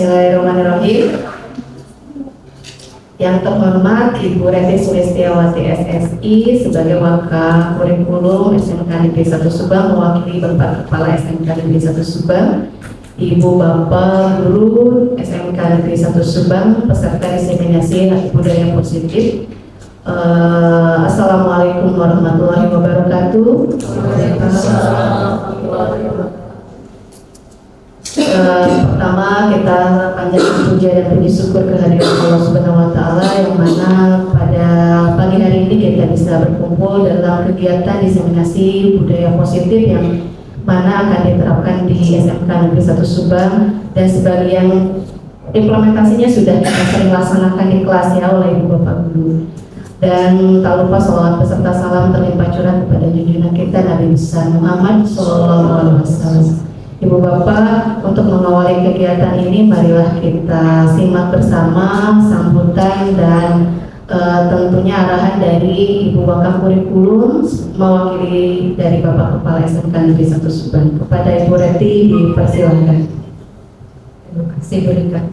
Bismillahirrahmanirrahim. Yang terhormat Ibu Reti Sulistiawati SSI sebagai Wakil Kurikulum SMK Negeri 1 Subang mewakili Bapak Kepala SMK Negeri 1 Subang, Ibu Bapak Guru SMK Negeri 1 Subang, peserta diseminasi budaya positif. Assalamualaikum warahmatullahi wabarakatuh. Pertama kita panjatkan puja dan puji syukur kehadiran Allah Subhanahu wa Ta'ala yang mana pada pagi hari ini kita bisa berkumpul dalam kegiatan diseminasi budaya positif yang mana akan diterapkan di SMK Negeri 1 Subang, dan sebagian implementasinya sudah kita sering laksanakan di kelas ya oleh Ibu Bapak Guru. Dan tak lupa sholawat beserta salam terlimpah curah kepada junjungan kita Nabi besar Muhammad SAW. Ibu Bapak, untuk mengawali kegiatan ini marilah kita simak bersama sambutan dan tentunya arahan dari Ibu Wakil Kurikulum mewakili dari Bapak Kepala SMK Negeri 1 Subang. Kepada Ibu Reti dipersilakan. Terima kasih berikan.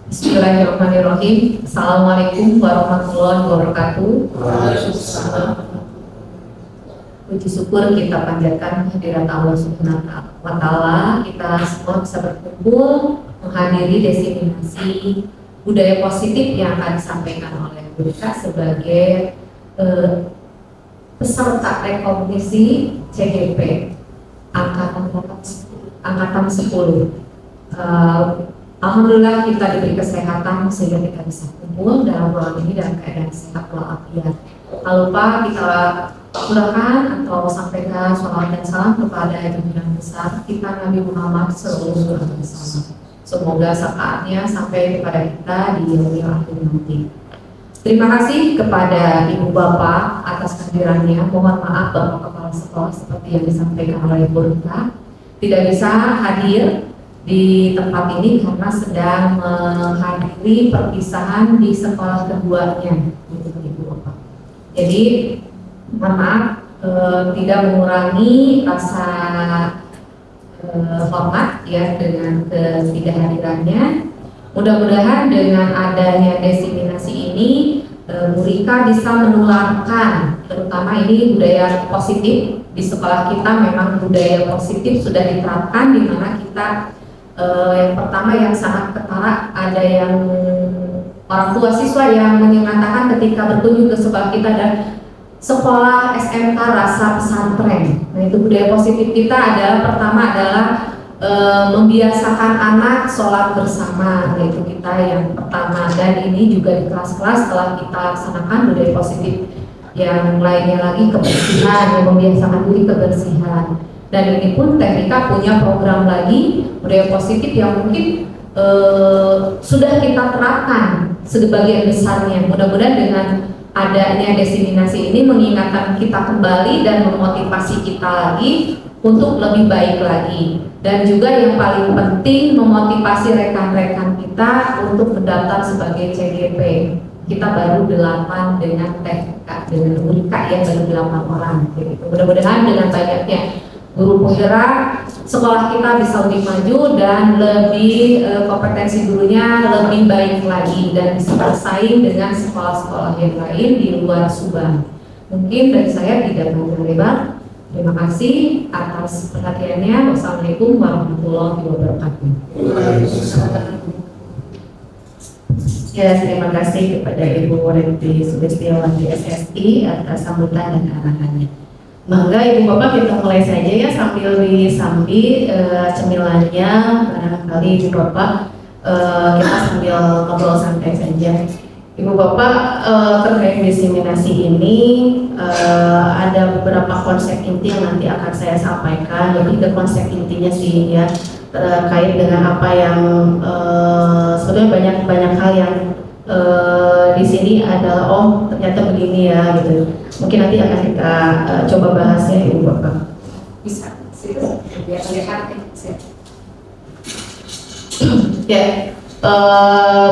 Bismillahirrahmanirrahim. Assalamualaikum warahmatullahi wabarakatuh. Puji syukur kita panjatkan kehadirat Allah Subhanahu wa Ta'ala. Kita semua bisa berkumpul menghadiri diseminasi budaya positif yang akan disampaikan oleh Bu Rika sebagai peserta rekognisi CGP angkatan 10. Alhamdulillah kita diberi kesehatan sehingga kita bisa kumpul dalam ruangan ini dalam keadaan sehat walafiat. Tak lupa kita curahkan atau sampaikan sholawat dan salam kepada junjungan besar kita Nabi Muhammad SAW. Semoga syafaatnya sampai kepada kita di yaumil akhir nanti. Terima kasih kepada Ibu Bapak atas kehadirannya. Mohon maaf Bapak Kepala Sekolah seperti yang disampaikan oleh Bu Rika tidak bisa hadir di tempat ini karena sedang menghadiri perpisahan di sekolah keduanya untuk Ibu Bapak. Jadi mohon maaf tidak mengurangi rasa hormat ya dengan ketidakhadirannya. Mudah-mudahan dengan adanya diseminasi ini Bu Rika bisa menularkan terutama ini budaya positif di sekolah kita. Memang budaya positif sudah diterapkan di mana kita yang pertama yang sangat ketara ada yang orang tua siswa yang menyatakan ketika berkunjung ke sekolah kita dan sekolah SMK rasa pesantren. Nah itu budaya positif kita adalah pertama adalah membiasakan anak sholat bersama, yaitu kita yang pertama. Dan ini juga di kelas-kelas setelah kita laksanakan budaya positif yang lainnya lagi kebersihan, yang membiasakan diri kebersihan. Dan ini pun Teknika punya program lagi budaya positif yang mungkin sudah kita terapkan sebagian besarnya. Mudah-mudahan dengan adanya diseminasi ini mengingatkan kita kembali dan memotivasi kita lagi untuk lebih baik lagi. Dan juga yang paling penting memotivasi rekan-rekan kita untuk mendaftar sebagai CGP. Kita baru 8 dengan Teknika, dengan Bu Rika ya baru 8 orang. Gitu. Mudah-mudahan dengan banyaknya guru penggerak sekolah kita bisa lebih maju dan lebih kompetensi gurunya lebih baik lagi dan bisa bersaing dengan sekolah-sekolah yang lain di luar Subang. Mungkin dari saya tidak panjang lebar. Terima kasih atas perhatiannya. Wassalamualaikum warahmatullahi wabarakatuh. Ya, terima kasih kepada Ibu Reti Sulistiawati SSI atas sambutan dan arahannya. Mangga Ibu Bapak kita mulai saja ya sambil disambi cemilannya. Barangkali Ibu Bapak kita sambil ngobrol santai saja. Ibu Bapak terkait diseminasi ini ada beberapa konsep inti yang nanti akan saya sampaikan. Lebih ke konsep intinya sih ya terkait dengan apa yang sebetulnya banyak hal yang di sini adalah oh ternyata begini ya gitu. Mungkin nanti akan kita coba bahas ya Ibu Bapak. Bisa biar lihat ya.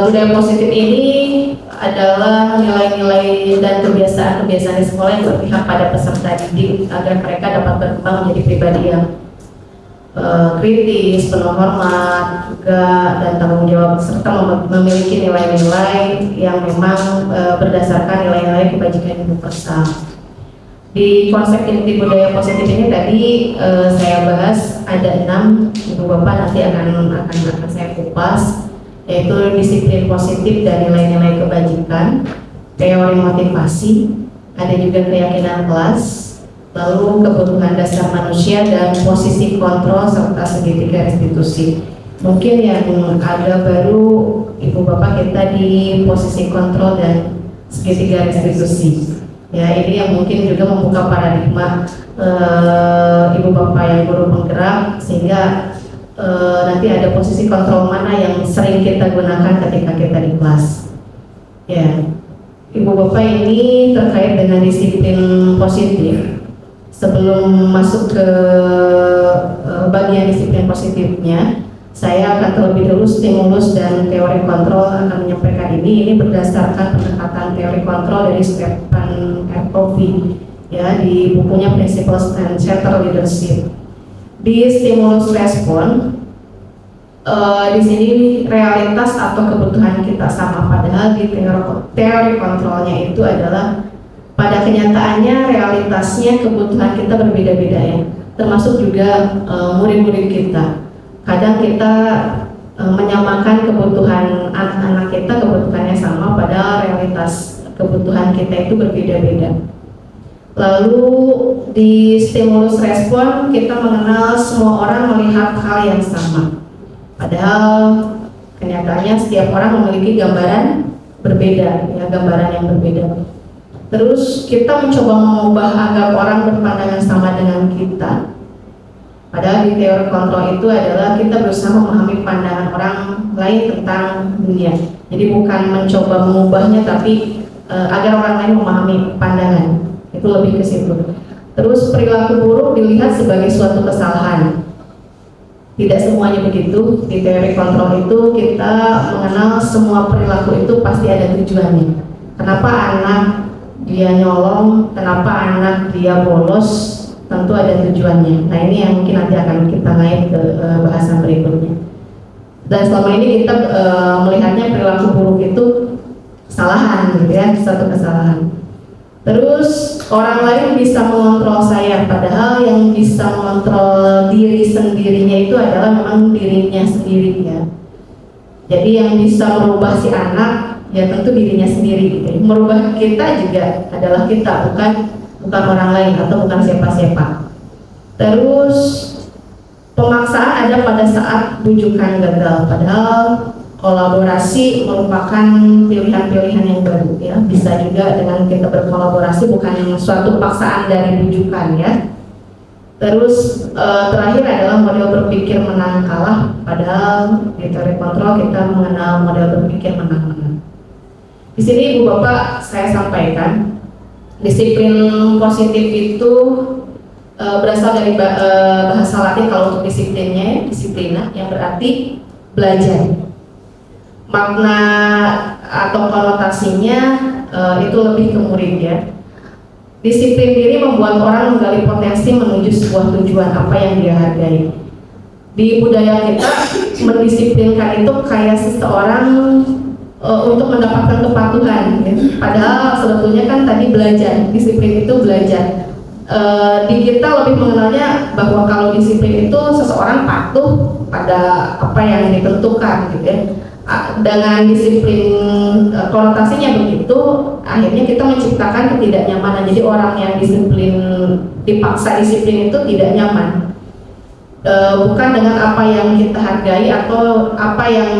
Budaya positif ini adalah nilai-nilai dan kebiasaan-kebiasaan di sekolah yang berpihak pada peserta didik agar mereka dapat berkembang menjadi pribadi yang kritis, penuh hormat juga, dan tanggung jawab, serta memiliki nilai-nilai yang memang berdasarkan nilai-nilai kebajikan universal. Di konsep inti budaya positif ini tadi saya bahas ada 6, Ibu Bapak nanti akan saya kupas, yaitu disiplin positif dan nilai-nilai kebajikan, teori motivasi, ada juga keyakinan kelas, lalu kebutuhan dasar manusia, dan posisi kontrol serta segitiga restitusi. Mungkin yang ada baru Ibu Bapak kita di posisi kontrol dan segitiga restitusi. Ya, ini yang mungkin juga membuka paradigma Ibu Bapak yang guru penggerak, sehingga nanti ada posisi kontrol mana yang sering kita gunakan ketika kita di kelas. Ya, Ibu Bapak ini terkait dengan disiplin positif. Sebelum masuk ke bagian disiplin positifnya, saya akan terlebih dahulu stimulus dan teori kontrol akan menyampaikan ini. Ini berdasarkan pendekatan teori kontrol dari Stephen R. Covey, ya, di bukunya Principles and Center Leadership. Di stimulus respon, di sini realitas atau kebutuhan kita sama, padahal di teori kontrolnya itu adalah pada kenyataannya realitasnya kebutuhan kita berbeda-beda, ya, termasuk juga murid-murid kita. Kadang kita menyamakan kebutuhan anak-anak kita, kebutuhannya sama, padahal realitas kebutuhan kita itu berbeda-beda. Lalu di stimulus respon kita mengenal semua orang melihat hal yang sama, padahal kenyataannya setiap orang memiliki gambaran berbeda, ya, gambaran yang berbeda. Terus kita mencoba mengubah agar orang berpandangan sama dengan kita. Padahal di teori kontrol itu adalah kita berusaha memahami pandangan orang lain tentang dunia. Jadi bukan mencoba mengubahnya, tapi agar orang lain memahami pandangan. Itu lebih ke situ. Terus perilaku buruk dilihat sebagai suatu kesalahan. Tidak semuanya begitu. Di teori kontrol itu kita mengenal semua perilaku itu pasti ada tujuannya. Kenapa anak dia nyolong, kenapa anak dia bolos, tentu ada tujuannya. Nah, ini yang mungkin nanti akan kita naik ke bahasan berikutnya. Dan selama ini kita melihatnya perilaku buruk itu kesalahan, gitu ya, satu kesalahan. Terus orang lain bisa mengontrol saya, padahal yang bisa mengontrol diri sendirinya itu adalah memang dirinya sendiri, ya. Jadi yang bisa merubah si anak, ya tentu dirinya sendiri, gitu. Merubah kita juga adalah kita, bukan orang lain atau bukan siapa-siapa. Terus pemaksaan ada pada saat bujukan gagal, padahal kolaborasi merupakan pilihan-pilihan yang baru, ya. Bisa juga dengan kita berkolaborasi, bukan suatu paksaan dari bujukan, ya. Terus terakhir adalah model berpikir menang kalah, padahal di teori kontrol kita mengenal model berpikir menang-menang. Di sini Ibu Bapak saya sampaikan disiplin positif itu berasal dari bahasa Latin kalau untuk disiplinnya, disiplina, yang berarti belajar. Makna atau konotasinya itu lebih ke murid, ya. Disiplin diri membuat orang menggali potensi menuju sebuah tujuan apa yang dia hargai. Di budaya kita, mendisiplinkan itu kayak seseorang untuk mendapatkan kepatuhan, ya. Padahal sebetulnya kan tadi belajar, disiplin itu belajar. Di kita lebih mengenalnya bahwa kalau disiplin itu seseorang patuh pada apa yang ditentukan, gitu, ya. Dengan disiplin konotasinya begitu, akhirnya kita menciptakan ketidaknyamanan. Jadi orang yang disiplin, dipaksa disiplin itu tidak nyaman. Bukan dengan apa yang kita hargai atau apa yang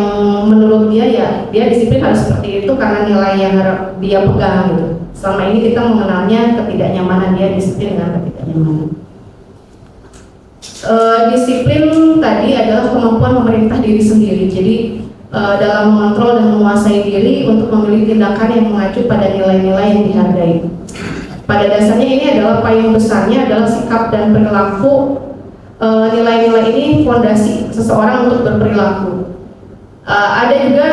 menurut dia, ya dia disiplin harus seperti itu karena nilai yang dia pegang, gitu. Selama ini kita mengenalnya ketidaknyamanan, dia disiplin dengan ketidaknyamanan. Disiplin tadi adalah kemampuan memerintah diri sendiri. Jadi dalam mengontrol dan menguasai diri untuk memilih tindakan yang mengacu pada nilai-nilai yang dihargai. Pada dasarnya ini adalah payung besarnya adalah sikap dan perilaku. Nilai-nilai ini fondasi seseorang untuk berperilaku. Ada juga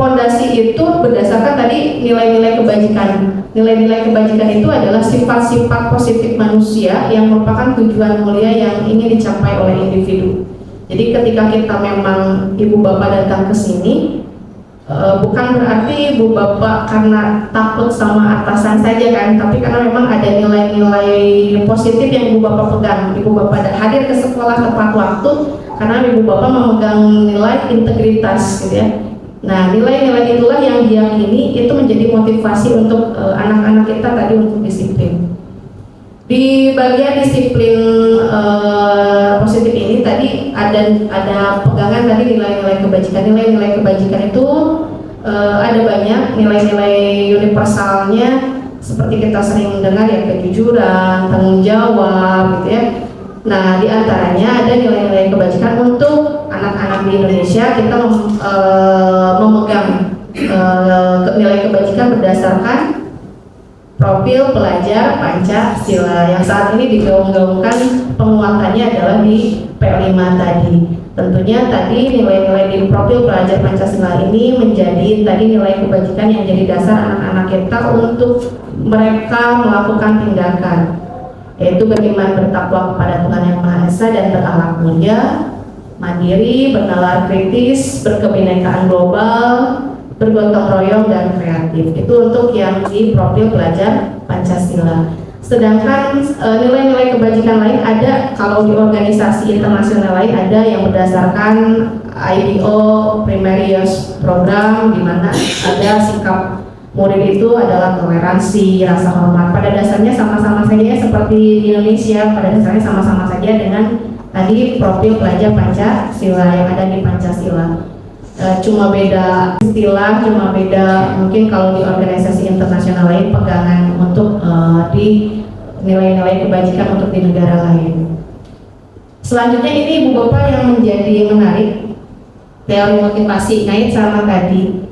pondasi itu berdasarkan tadi nilai-nilai kebajikan. Nilai-nilai kebajikan itu adalah sifat-sifat positif manusia yang merupakan tujuan mulia yang ingin dicapai oleh individu. Jadi ketika kita memang ibu bapak datang ke sini, bukan berarti ibu bapak karena takut sama atasan saja kan, tapi karena memang ada nilai-nilai positif yang ibu bapak pegang. Ibu bapak hadir ke sekolah tepat waktu karena ibu bapak memegang nilai integritas gitu ya. Nah, nilai-nilai itulah yang diyakini itu menjadi motivasi untuk anak-anak kita tadi untuk disiplin. Di bagian disiplin positif ini tadi ada pegangan tadi nilai-nilai kebajikan. Nilai-nilai kebajikan itu ada banyak nilai-nilai universalnya seperti kita sering dengar ya, kejujuran, tanggung jawab gitu ya. Nah, di antaranya ada nilai-nilai kebajikan untuk anak-anak di Indonesia. Kita memegang nilai kebajikan berdasarkan profil pelajar Pancasila yang saat ini digaung-gaungkan penguatannya adalah di P5 tadi. Tentunya tadi nilai-nilai di profil pelajar Pancasila ini menjadi tadi nilai kebajikan yang jadi dasar anak-anak kita untuk mereka melakukan tindakan, yaitu beriman bertakwa kepada Tuhan Yang Maha Esa dan berakhlak mulia, mandiri, bernalar kritis, berkebinekaan global, bergotong royong dan kreatif. Itu untuk yang di profil pelajar Pancasila. Sedangkan nilai-nilai kebajikan lain ada kalau di organisasi internasional lain ada yang berdasarkan IBO Primary Youth Program, di mana ada sikap murid itu adalah toleransi, rasa hormat. Pada dasarnya sama-sama saja seperti di Indonesia, pada dasarnya sama-sama saja dengan tadi profil pelajar Pancasila yang ada di Pancasila. Cuma beda istilah, cuma beda mungkin kalau di organisasi internasional lain pegangan untuk di nilai-nilai kebajikan untuk di negara lain. Selanjutnya ini Ibu Bapak yang menjadi menarik, teori motivasi kait sama tadi.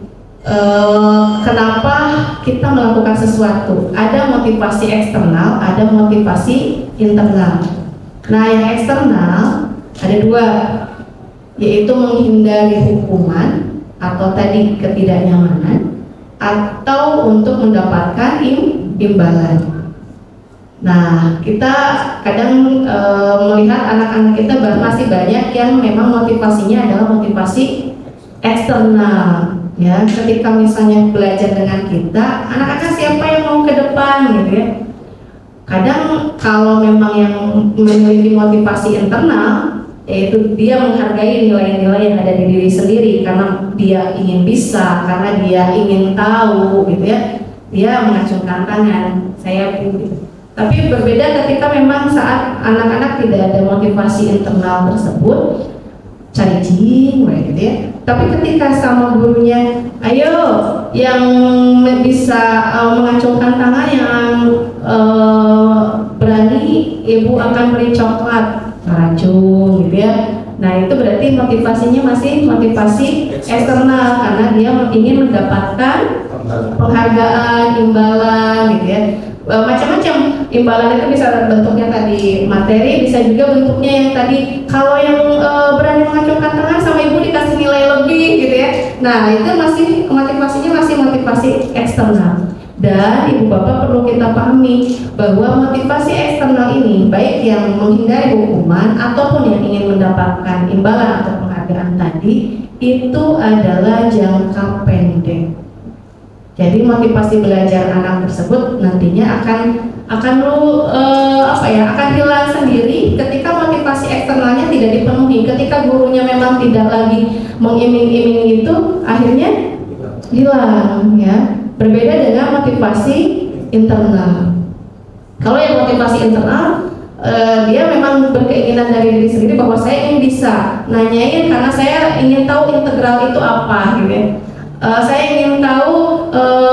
Kenapa kita melakukan sesuatu? Ada motivasi eksternal, ada motivasi internal. Nah, yang eksternal ada dua, yaitu menghindari hukuman atau tadi ketidaknyamanan, atau untuk mendapatkan imbalan. Nah, kita kadang melihat anak-anak kita masih banyak yang memang motivasinya adalah motivasi eksternal. Ya, ketika misalnya belajar dengan kita, anak-anak siapa yang mau ke depan gitu ya. Kadang kalau memang yang memiliki motivasi internal, yaitu dia menghargai nilai-nilai yang ada di diri sendiri karena dia ingin bisa, karena dia ingin tahu gitu ya. Dia mengacungkan tangan, saya gitu. Tapi berbeda ketika memang saat anak-anak tidak ada motivasi internal tersebut, cari jing gitu ya. Tapi ketika sama gurunya, ayo yang bisa mengacungkan tangan, yang berani, ibu akan beri coklat, racun gitu ya. Nah, itu berarti motivasinya masih motivasi eksternal karena dia ingin mendapatkan penghargaan, imbalan gitu ya. Macam-macam imbalan itu bisa bentuknya tadi materi, bisa juga bentuknya yang tadi kalau yang berani mengacungkan tangan sama ibu dikasih nilai lebih gitu ya. Nah, itu masih motivasinya masih motivasi eksternal. Dan ibu bapak perlu kita pahami bahwa motivasi eksternal ini baik yang menghindari hukuman ataupun yang ingin mendapatkan imbalan atau penghargaan tadi itu adalah jangka pendek. Jadi motivasi belajar anak tersebut nantinya akan hilang sendiri ketika motivasi eksternalnya tidak dipenuhi. Ketika gurunya memang tidak lagi mengiming-iming itu, akhirnya hilang ya. Berbeda dengan motivasi internal. Kalau yang motivasi internal, dia memang berkeinginan dari diri sendiri bahwa saya ingin bisa, nanyain karena saya ingin tahu integral itu apa gitu ya. Saya ingin tahu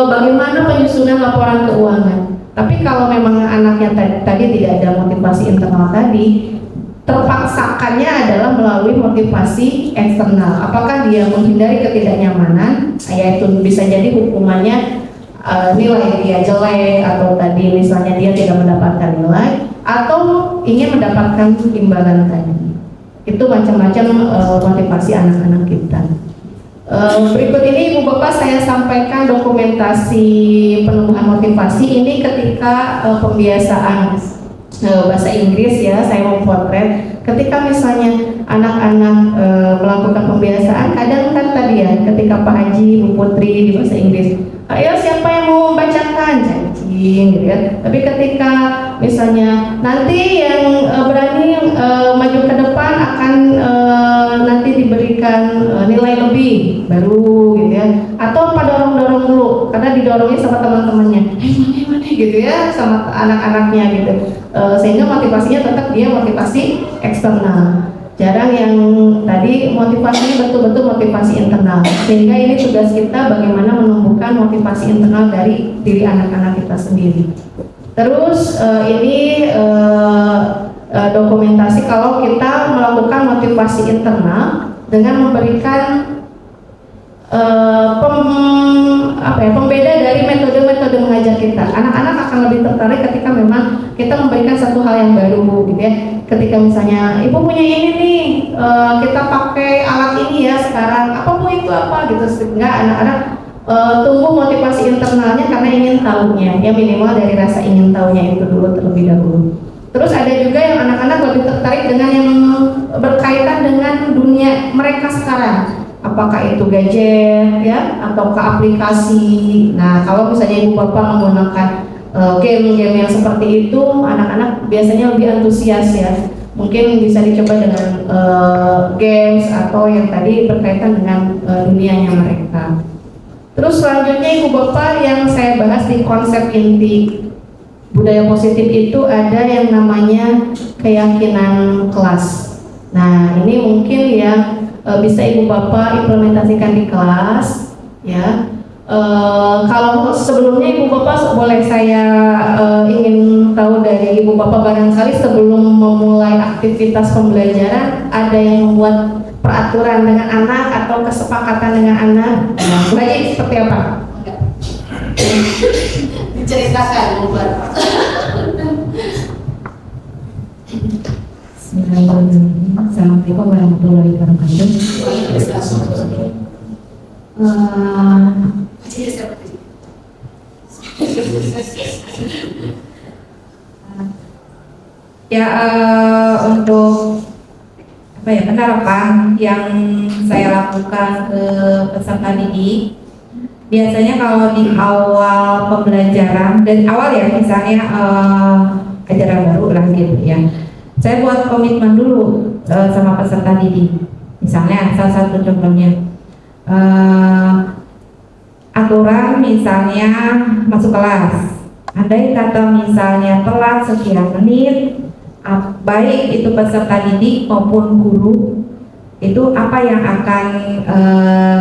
bagaimana penyusunan laporan keuangan. Tapi kalau memang anaknya tadi tidak ada motivasi internal tadi, terpaksakannya adalah melalui motivasi eksternal. Apakah dia menghindari ketidaknyamanan, yaitu bisa jadi hukumannya nilai dia jelek, atau tadi misalnya dia tidak mendapatkan nilai, atau ingin mendapatkan imbalan tadi. Itu macam-macam motivasi anak-anak kita. Berikut ini Ibu Bapak saya sampaikan dokumentasi penumbuhan motivasi ini ketika pembiasaan bahasa Inggris ya, saya memotret ketika misalnya anak-anak melakukan pembiasaan, kadang kan tadi ya ketika Pak Haji, Bu Putri di bahasa Inggris, ayo siapa yang mau membacakan, cacing gitu ya. Tapi ketika misalnya nanti yang berani maju ke depan akan nanti diberikan nilai lebih baru gitu ya, atau Pak dorong-dorong dulu karena didorongnya sama teman-temannya, mana gitu ya, sama anak-anaknya gitu. Sehingga motivasinya tetap dia motivasi eksternal, jarang yang tadi motivasinya betul-betul motivasi internal. Sehingga ini tugas kita bagaimana menumbuhkan motivasi internal dari diri anak-anak kita sendiri. Terus ini dokumentasi kalau kita melakukan motivasi internal dengan memberikan pembeda dari metode-metode mengajar kita. Anak-anak akan lebih tertarik ketika memang kita memberikan satu hal yang baru gitu ya. Ketika misalnya ibu punya ini nih, kita pakai alat ini ya sekarang, apa bu itu apa gitu, sehingga anak-anak tumbuh motivasi internalnya karena ingin tahunya, ya minimal dari rasa ingin tahunya itu dulu terlebih dahulu. Terus ada juga yang anak-anak lebih tertarik dengan yang berkaitan dengan dunia mereka sekarang. Apakah itu gadget ya, atau ke aplikasi. Nah, kalau misalnya ibu bapak menggunakan game-game yang seperti itu, anak-anak biasanya lebih antusias ya. Mungkin bisa dicoba dengan games atau yang tadi berkaitan dengan dunianya mereka. Terus selanjutnya ibu bapak yang saya bahas di konsep inti budaya positif itu ada yang namanya keyakinan kelas. Nah, ini mungkin yang bisa ibu bapak implementasikan di kelas ya. Kalau sebelumnya ibu bapak boleh saya ingin tahu dari ibu bapak, barangkali sebelum memulai aktivitas pembelajaran ada yang membuat peraturan dengan anak atau kesepakatan dengan anak. Nah, Bu Haji seperti apa? Diceritakan membuat. Assalamualaikum warahmatullahi wabarakatuh. Untuk penerapan yang saya lakukan ke peserta didik, biasanya kalau di awal pembelajaran, dari awal ya, misalnya ajaran baru lah gitu ya, saya buat komitmen dulu sama peserta didik. Misalnya salah satu contohnya aturan misalnya masuk kelas, andai kata misalnya telat sekian menit, baik itu peserta didik maupun guru, itu apa yang akan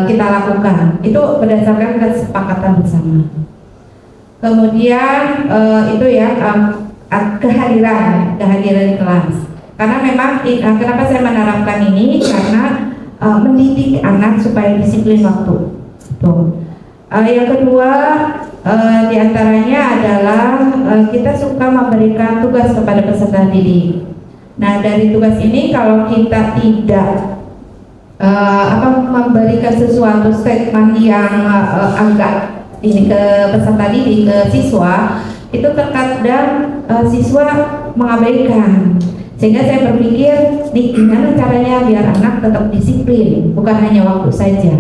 kita lakukan, itu berdasarkan kesepakatan bersama. Kemudian itu ya kehadiran di kelas, karena memang kenapa saya menerapkan ini, karena mendidik anak supaya disiplin waktu. Tuh. Yang kedua diantaranya adalah kita suka memberikan tugas kepada peserta didik. Nah, dari tugas ini kalau kita tidak memberikan sesuatu statement yang agak ini ke peserta didik, ke siswa, itu terkadang siswa mengabaikan. Sehingga saya berpikir, nih gimana caranya biar anak tetap disiplin, bukan hanya waktu saja.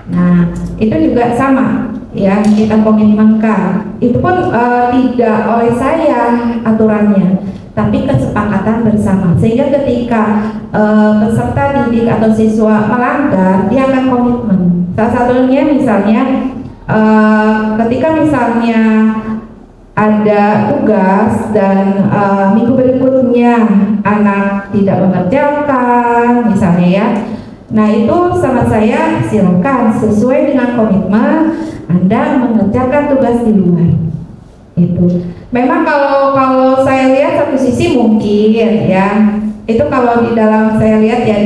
Nah, itu juga sama ya, kita komitmenkan. Itu pun tidak oleh saya aturannya, tapi kesepakatan bersama. Sehingga ketika peserta didik atau siswa melanggar, dia akan komitmen. Salah satunya misalnya ketika misalnya ada tugas dan minggu berikutnya anak tidak mengerjakan misalnya ya, nah itu sama saya, silakan sesuai dengan komitmen Anda mengerjakan tugas di luar. Itu memang kalau saya lihat satu sisi mungkin ya, itu kalau di dalam saya lihat ya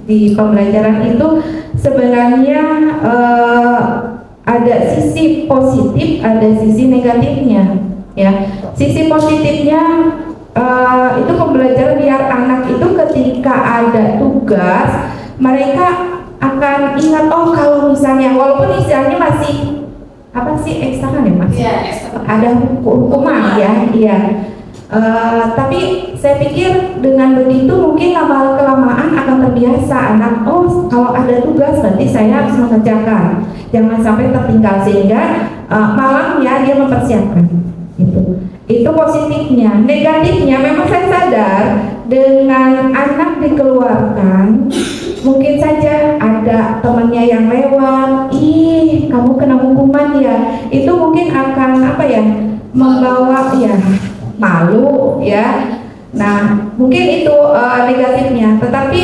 di pembelajaran itu sebenarnya ada sisi positif, ada sisi negatifnya ya. Sisi positifnya itu pembelajaran biar anak itu ketika ada tugas mereka akan ingat, oh kalau misalnya walaupun istilahnya masih apa sih eksternal ya Mas? Iya, Ada hukuman ya, iya. Tapi saya pikir dengan begitu mungkin lama kelamaan akan terbiasa anak. Oh kalau ada tugas berarti saya harus mengerjakan. Jangan sampai tertinggal sehingga malamnya dia mempersiapkan. Itu positifnya. Negatifnya memang saya sadar dengan anak dikeluarkan mungkin saja ada temannya yang lewat, ih kamu kena hukuman ya, itu mungkin akan apa ya, membawa ya malu ya. Nah mungkin itu negatifnya, tetapi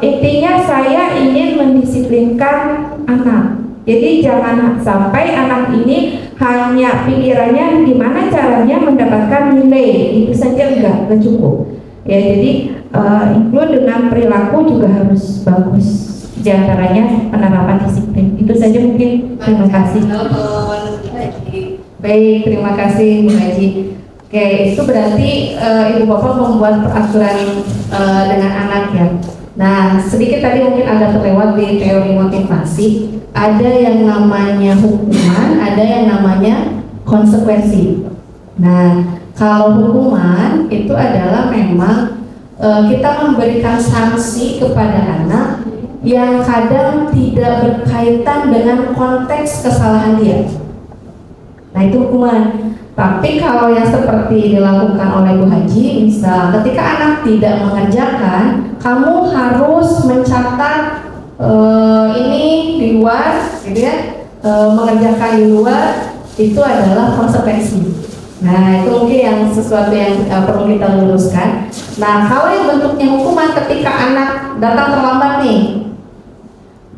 intinya saya ingin mendisiplinkan anak. Jadi jangan sampai anak ini hanya pikirannya gimana caranya mendapatkan nilai, itu saja enggak cukup. Ya jadi include dengan perilaku juga harus bagus. Di antaranya penerapan disiplin. Itu saja mungkin. Terima kasih. Baik, terima kasih Bu Haji. Oke, itu berarti Ibu Bapak membuat peraturan dengan anak ya. Nah, sedikit tadi mungkin agak terlewat di teori motivasi. Ada yang namanya hukuman, ada yang namanya konsekuensi. Nah, kalau hukuman itu adalah memang kita memberikan sanksi kepada anak yang kadang tidak berkaitan dengan konteks kesalahan dia. Nah, itu hukuman. Tapi kalau yang seperti dilakukan oleh Bu Haji, misal ketika anak tidak mengerjakan, kamu harus mencatat ini di luar, gitu ya, mengerjakan di luar, itu adalah konsekuensi. Nah, itu mungkin yang sesuatu yang perlu kita luruskan. Nah, kalau yang bentuknya hukuman ketika anak datang terlambat nih,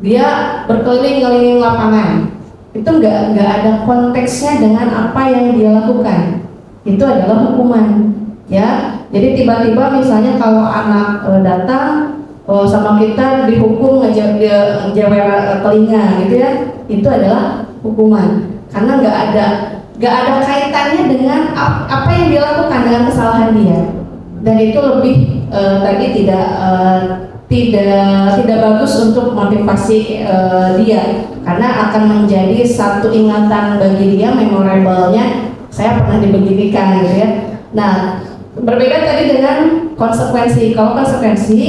dia berkeliling-keliling lapangan, itu nggak ada konteksnya dengan apa yang dia lakukan, itu adalah hukuman, ya. Jadi tiba-tiba misalnya kalau anak datang sama kita dihukum ngejewer telinga, gitu ya, itu adalah hukuman, karena nggak ada kaitannya dengan apa yang dia lakukan, dengan kesalahan dia, dan itu lebih tadi tidak bagus untuk motivasi dia, karena akan menjadi satu ingatan bagi dia, memorable-nya saya pernah dibeginikan, gitu ya. Nah, berbeda tadi dengan konsekuensi. Kalau konsekuensi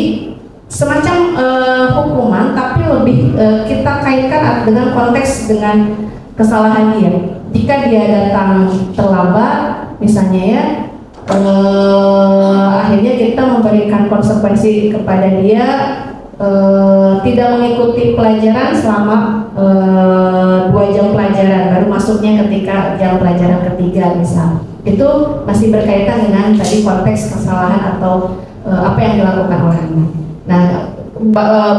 semacam hukuman, tapi lebih kita kaitkan dengan konteks, dengan kesalahan dia. Jika dia datang terlambat, misalnya ya, akhirnya kita memberikan konsekuensi kepada dia, tidak mengikuti pelajaran selama 2 jam pelajaran, baru masuknya ketika jam pelajaran ketiga misal. Itu masih berkaitan dengan tadi konteks kesalahan atau apa yang dilakukan oleh anak. Nah,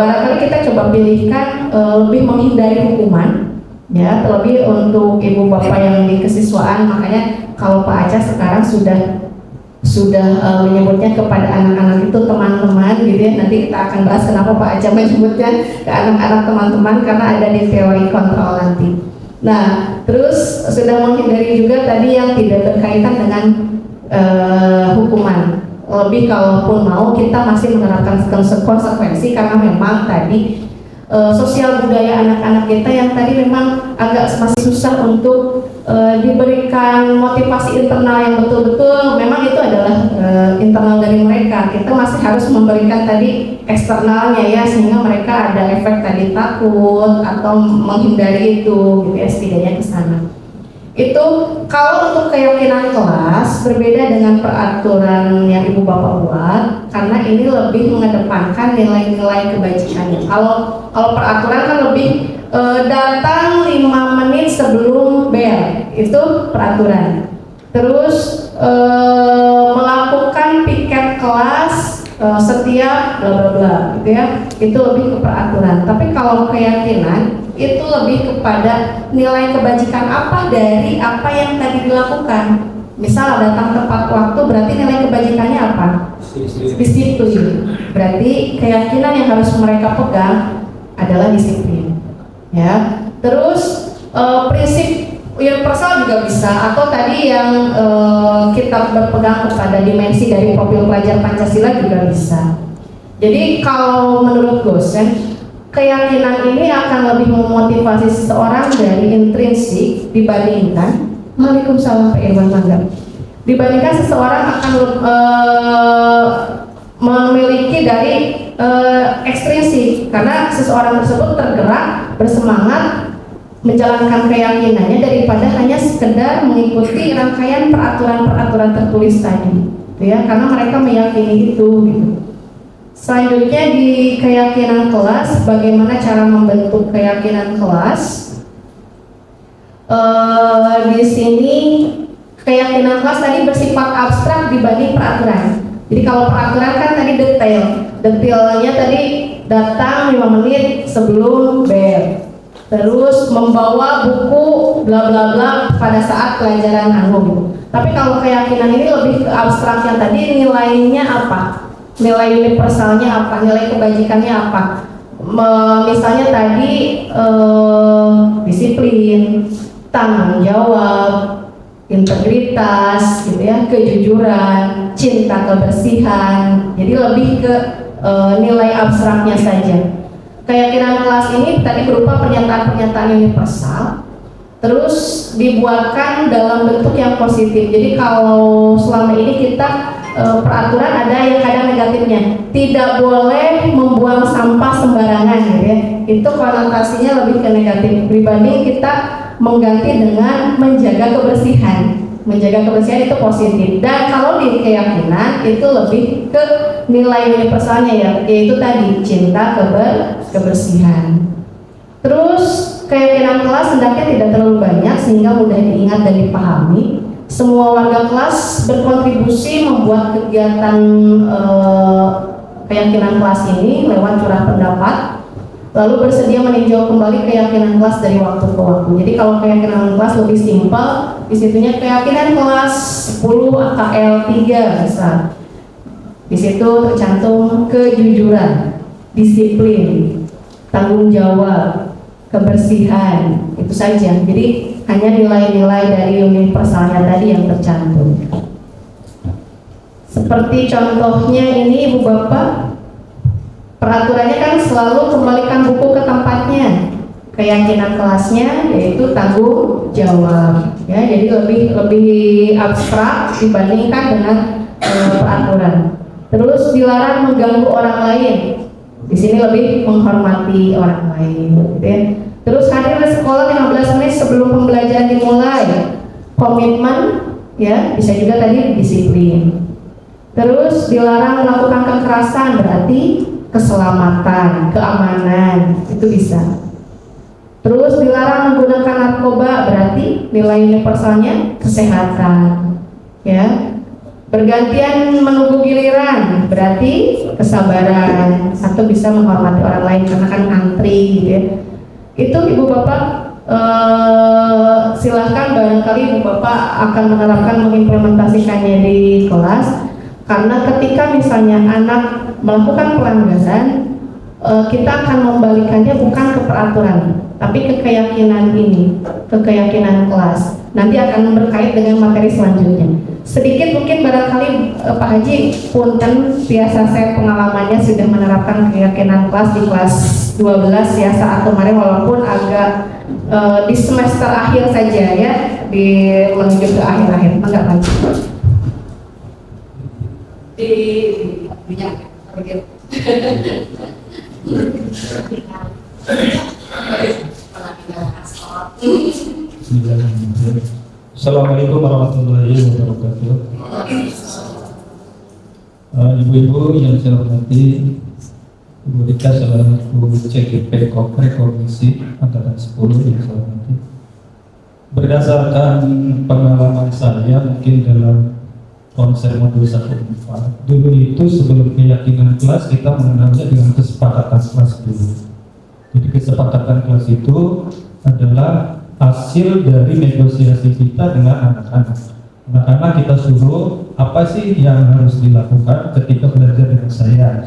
barangkali kita coba pilihkan lebih menghindari hukuman, ya, terlebih untuk ibu bapak yang di kesiswaan. Makanya kalau Pak Aca sekarang sudah menyebutnya kepada anak-anak itu teman-teman, gitu ya. Nanti kita akan bahas kenapa Pak Aca menyebutnya ke anak-anak teman-teman, karena ada di teori kontrol nanti. Nah, terus sudah menghindari juga tadi yang tidak berkaitan dengan hukuman. Lebih kalaupun mau kita masih menerapkan konsekuensi, karena memang tadi sosial budaya anak-anak kita yang tadi memang agak masih susah untuk diberikan motivasi internal yang betul-betul. Memang itu adalah internal dari mereka. Kita masih harus memberikan tadi eksternalnya, ya, sehingga mereka ada efek tadi takut atau menghindari itu, gitu ya, setidaknya ke sana. Itu kalau untuk keyakinan kelas berbeda dengan peraturan yang ibu bapak buat, karena ini lebih mengedepankan nilai-nilai kebajikannya. Kalau peraturan kan lebih datang 5 menit sebelum bel, itu peraturan. Terus melakukan piket kelas setiap bla bla bla, gitu ya, itu lebih ke peraturan. Tapi kalau keyakinan itu lebih kepada nilai kebajikan apa dari apa yang tadi dilakukan. Misal datang tepat waktu, berarti nilai kebajikannya apa? Disiplin. Berarti keyakinan yang harus mereka pegang adalah disiplin, ya. Terus prinsip universal juga bisa, atau tadi yang kita berpegang kepada dimensi dari profil pelajar Pancasila juga bisa. Jadi kalau menurut dosen, keyakinan ini akan lebih memotivasi seseorang dari intrinsik dibandingkan Waalaikumsalam Pak Irwan Mangga. Dibandingkan seseorang akan memiliki dari ekstrinsik, karena seseorang tersebut tergerak, bersemangat menjalankan keyakinannya daripada hanya sekedar mengikuti rangkaian peraturan-peraturan tertulis tadi, ya, karena mereka meyakini itu. Gitu. Selanjutnya di keyakinan kelas, bagaimana cara membentuk keyakinan kelas? Di sini keyakinan kelas tadi bersifat abstrak dibanding peraturan. Jadi kalau peraturan kan tadi detailnya tadi datang 5 menit sebelum bel, terus membawa buku bla bla bla pada saat pelajaran anu. Tapi kalau keyakinan ini lebih ke abstraknya tadi, nilainya apa? Nilai universalnya apa? Nilai kebajikannya apa? Misalnya tadi disiplin, tanggung jawab, integritas, gitu ya, kejujuran, cinta, kebersihan. Jadi lebih ke nilai abstraknya saja. Keyakinan kelas ini tadi berupa pernyataan-pernyataan universal, terus dibuatkan dalam bentuk yang positif. Jadi kalau selama ini kita peraturan ada yang kadang negatifnya, tidak boleh membuang sampah sembarangan, gitu ya. Itu konotasinya lebih ke negatif. Dibanding kita mengganti dengan menjaga kebersihan. Menjaga kebersihan itu positif. Dan kalau di keyakinan itu lebih ke nilai universalnya, ya, yaitu tadi cinta, kebersihan. Terus keyakinan kelas hendaknya tidak terlalu banyak sehingga mudah diingat dan dipahami. Semua warga kelas berkontribusi membuat kegiatan keyakinan kelas ini lewat curah pendapat, lalu bersedia meninjau kembali keyakinan kelas dari waktu ke waktu. Jadi kalau keyakinan kelas lebih simpel, disitunya keyakinan kelas 10 AKL 3 misal. Di situ tercantum kejujuran, disiplin, tanggung jawab, kebersihan, itu saja. Jadi hanya nilai-nilai dari universalnya tadi yang tercantum. Seperti contohnya ini Ibu Bapak, peraturannya kan selalu kembalikan buku ke tempatnya. Keyakinan kelasnya yaitu tanggung jawab, ya, jadi lebih abstrak dibandingkan dengan peraturan. Terus dilarang mengganggu orang lain. Di sini lebih menghormati orang lain, gitu ya. Terus hadir di sekolah 15 menit sebelum pembelajaran dimulai. Komitmen, ya, bisa juga tadi disiplin. Terus dilarang melakukan kekerasan, berarti keselamatan, keamanan, itu bisa. Terus dilarang menggunakan narkoba, berarti nilai universalnya kesehatan, ya. Bergantian menunggu giliran, berarti kesabaran, atau bisa menghormati orang lain karena kan antri, gitu ya. Itu Ibu Bapak silahkan, barangkali Ibu Bapak akan menerapkan, mengimplementasikannya di kelas. Karena ketika misalnya anak melakukan pelanggaran, kita akan membalikannya bukan ke peraturan, tapi ke keyakinan ini, ke keyakinan kelas. Nanti akan berkait dengan materi selanjutnya. Sedikit mungkin barangkali Pak Haji punten, biasa saya pengalamannya sudah menerapkan keyakinan kelas di kelas 12 ya saat kemarin, walaupun agak di semester akhir saja ya, di menuju ke akhir-akhir. Enggak lagi. Di minyak begitu. Assalamualaikum warahmatullahi wabarakatuh. Ibu-ibu yang saya hormati, Ibu Rika selaku CGP Komisi Angkatan 10 yang saya hormati. Berdasarkan pengalaman saya mungkin dalam konsep modul 1/4, dulu itu sebelum keyakinan kelas kita mengenalnya dengan kesepakatan kelas dulu. Jadi kesepakatan kelas itu adalah hasil dari negosiasi kita dengan anak-anak. Anak-anak kita suruh apa sih yang harus dilakukan ketika belajar dengan saya.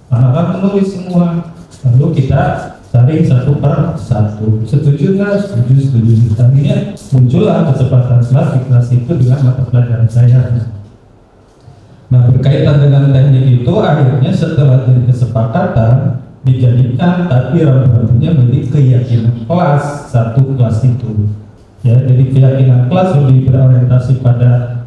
Anak-anak menulis semua, lalu kita cari satu per satu. Setuju nggak? Setuju. Akhirnya muncullah kesepakatan kelas di kelas itu dengan mata pelajaran saya. Nah, berkaitan dengan teknik itu akhirnya setelah jadi kesepakatan dijadikan tapi rambu-rambunya menjadi keyakinan kelas, satu kelas itu. Ya, jadi keyakinan kelas lebih berorientasi pada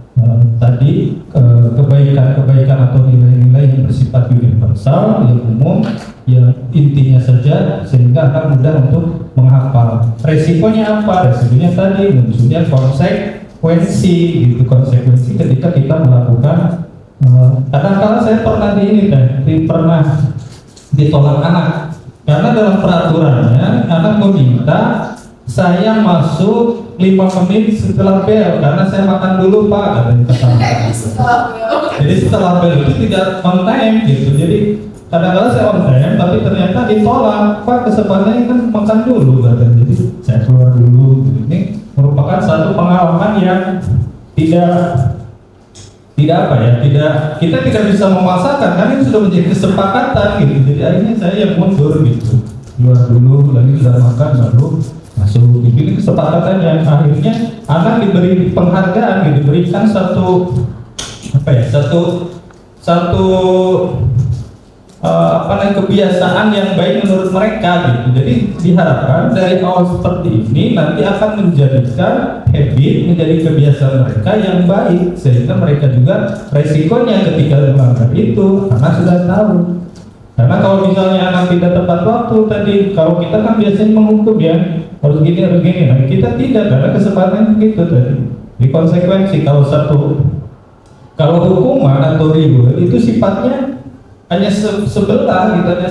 kebaikan atau nilai-nilai yang bersifat universal, yang umum, yang intinya saja sehingga akan mudah untuk menghafal. Resikonya apa? Resikonya tadi munculnya konsekuensi gitu, konsekuensi ketika kita melakukan kadang-kadang saya pernah pernah ditolak anak karena dalam peraturannya anak meminta saya masuk 5 menit setelah bel karena saya makan dulu Pak, katanya jadi setelah bel itu tidak on time gitu. Jadi kadang-kadang saya on time tapi ternyata ditolak, Pak kesempatannya kan makan dulu katanya. Jadi saya keluar dulu. Ini merupakan satu pengalaman yang kita tidak bisa memaksakan karena itu sudah menjadi kesepakatan gitu. Jadi akhirnya saya yang mundur gitu, keluar dulu lagi sudah makan baru masuk. Ini kesepakatan yang akhirnya anak diberi penghargaan gitu, diberikan satu kebiasaan yang baik menurut mereka gitu. Jadi diharapkan dari awal seperti ini nanti akan menjadikan habit, menjadi kebiasaan mereka yang baik sehingga mereka juga resikonya ketika melanggar itu anak sudah tahu. Karena kalau misalnya anak tidak tepat waktu tadi, kalau kita kan biasanya menghukum ya harus gini, nah kita tidak, karena kesempatan begitu tadi. Di konsekuensi kalau hukuman atau reward itu sifatnya hanya sebelah gitu, hanya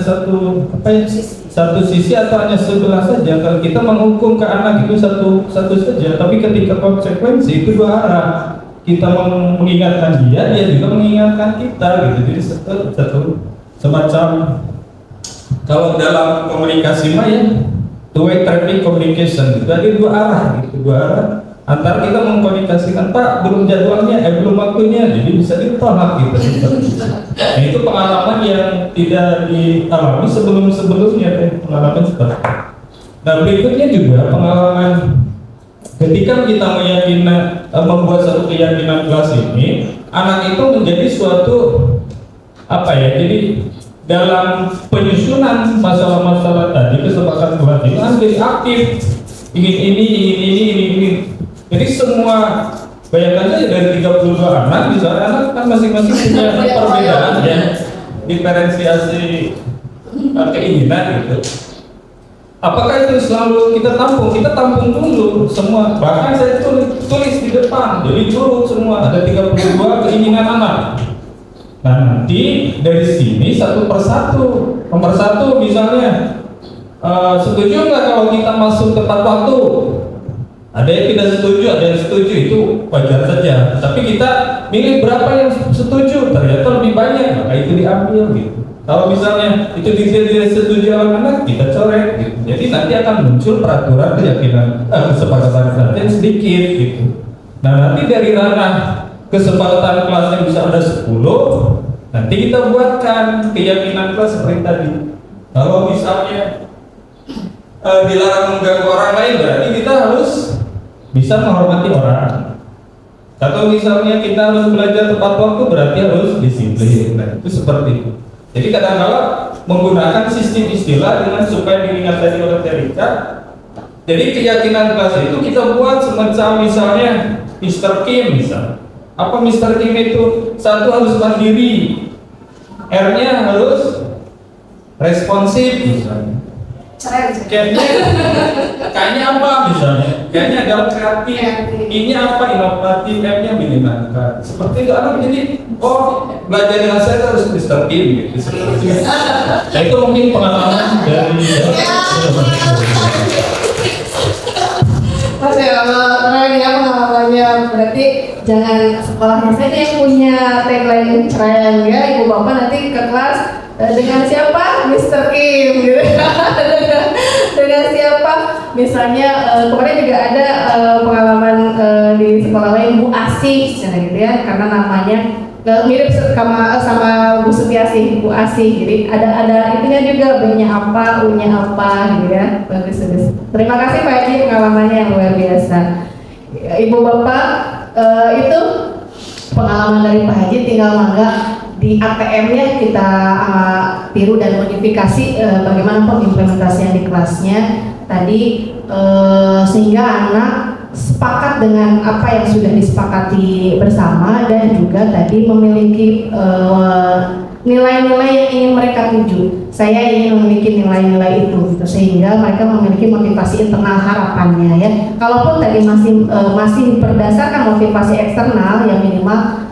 satu sisi atau hanya sebelah saja. Kalau kita menghukum ke anak itu satu saja, tapi ketika konsekuensi itu dua arah. Kita mengingatkan dia juga mengingatkan kita gitu. Jadi satu semacam, kalau dalam komunikasi mah ya two way traffic communication gitu, ada dua arah gitu, antara kita mengkomunikasikan Pak belum jadwalnya, belum waktunya, jadi bisa ditolak gitu. Nah, itu pengalaman yang tidak dialami sebelumnya pengalaman seperti itu. Nah, berikutnya juga pengalaman ketika kita membuat satu keyakinan kelas ini, anak itu menjadi suatu jadi dalam penyusunan masalah-masalah tadi kesepakatan kelas itu menjadi aktif, ingin ini. Jadi semua, bayangkan saja dari 32 anak, misalnya anak kan masing-masing punya perbedaan ya, diferensiasi keinginan gitu. Apakah itu selalu kita tampung? Kita tampung dulu semua. Bahkan saya tulis di depan, jadi turut semua ada 32 keinginan anak. Nah nanti dari sini satu persatu, nomor satu misalnya setuju nggak kalau kita masuk tepat waktu? Ada yang tidak setuju, ada yang setuju, itu wajar saja. Tapi kita milih berapa yang setuju, ternyata lebih banyak, maka itu diambil gitu. Kalau misalnya itu tidak setuju anak-anak, kita coret gitu. Jadi nanti akan muncul peraturan keyakinan kesepakatan yang sedikit gitu. Nah nanti dari ranah kesepakatan kelasnya bisa ada 10, nanti kita buatkan keyakinan kelas seperti tadi. Kalau misalnya dilarang mengganggu orang lain, berarti kita harus bisa menghormati orang. Atau misalnya kita harus belajar tepat waktu, berarti harus disiplin. Nah, itu seperti itu. Jadi kadang-kadang menggunakan sistem istilah dengan supaya diingat tadi oleh Terika. Jadi keyakinan kelas itu kita buat semacam misalnya Mr. Kim misalnya. Apa Mr. Kim itu? Satu harus mandiri, R-nya harus responsif misalnya. Kayaknya apa misalnya? Kayaknya adalah kreatif. Ini apa? Inovatif. M-nya menyenangkan. Seperti itu anak jadi belajar dengan saya harus Mr. Kim gitu. Nah, itu mungkin pengalaman dari Mas ya, keren ya pengalamannya. Berarti jangan sekolahnya saja yang punya tagline keren ya, ibu bapak nanti ke kelas dengan siapa? Mr. Kim gitu. Dengan siapa? Misalnya kemarin juga ada pengalaman di sekolah lain Bu Asih gitu ya, karena namanya mirip sama Bu Sutiasih, Bu Asih. Jadi ada itunya juga, B-nya apa, U-nya apa gitu ya. Bagus. Terima kasih Pak Haji pengalamannya yang luar biasa. Ibu bapak itu pengalaman dari Pak Haji, tinggal mangga di ATM-nya kita tiru dan modifikasi bagaimana pengimplementasian di kelasnya tadi, sehingga anak sepakat dengan apa yang sudah disepakati bersama dan juga tadi memiliki nilai-nilai yang ingin mereka tuju. Saya ingin memiliki nilai-nilai itu gitu, sehingga mereka memiliki motivasi internal harapannya ya. Kalaupun tadi masih berdasarkan motivasi eksternal yang minimal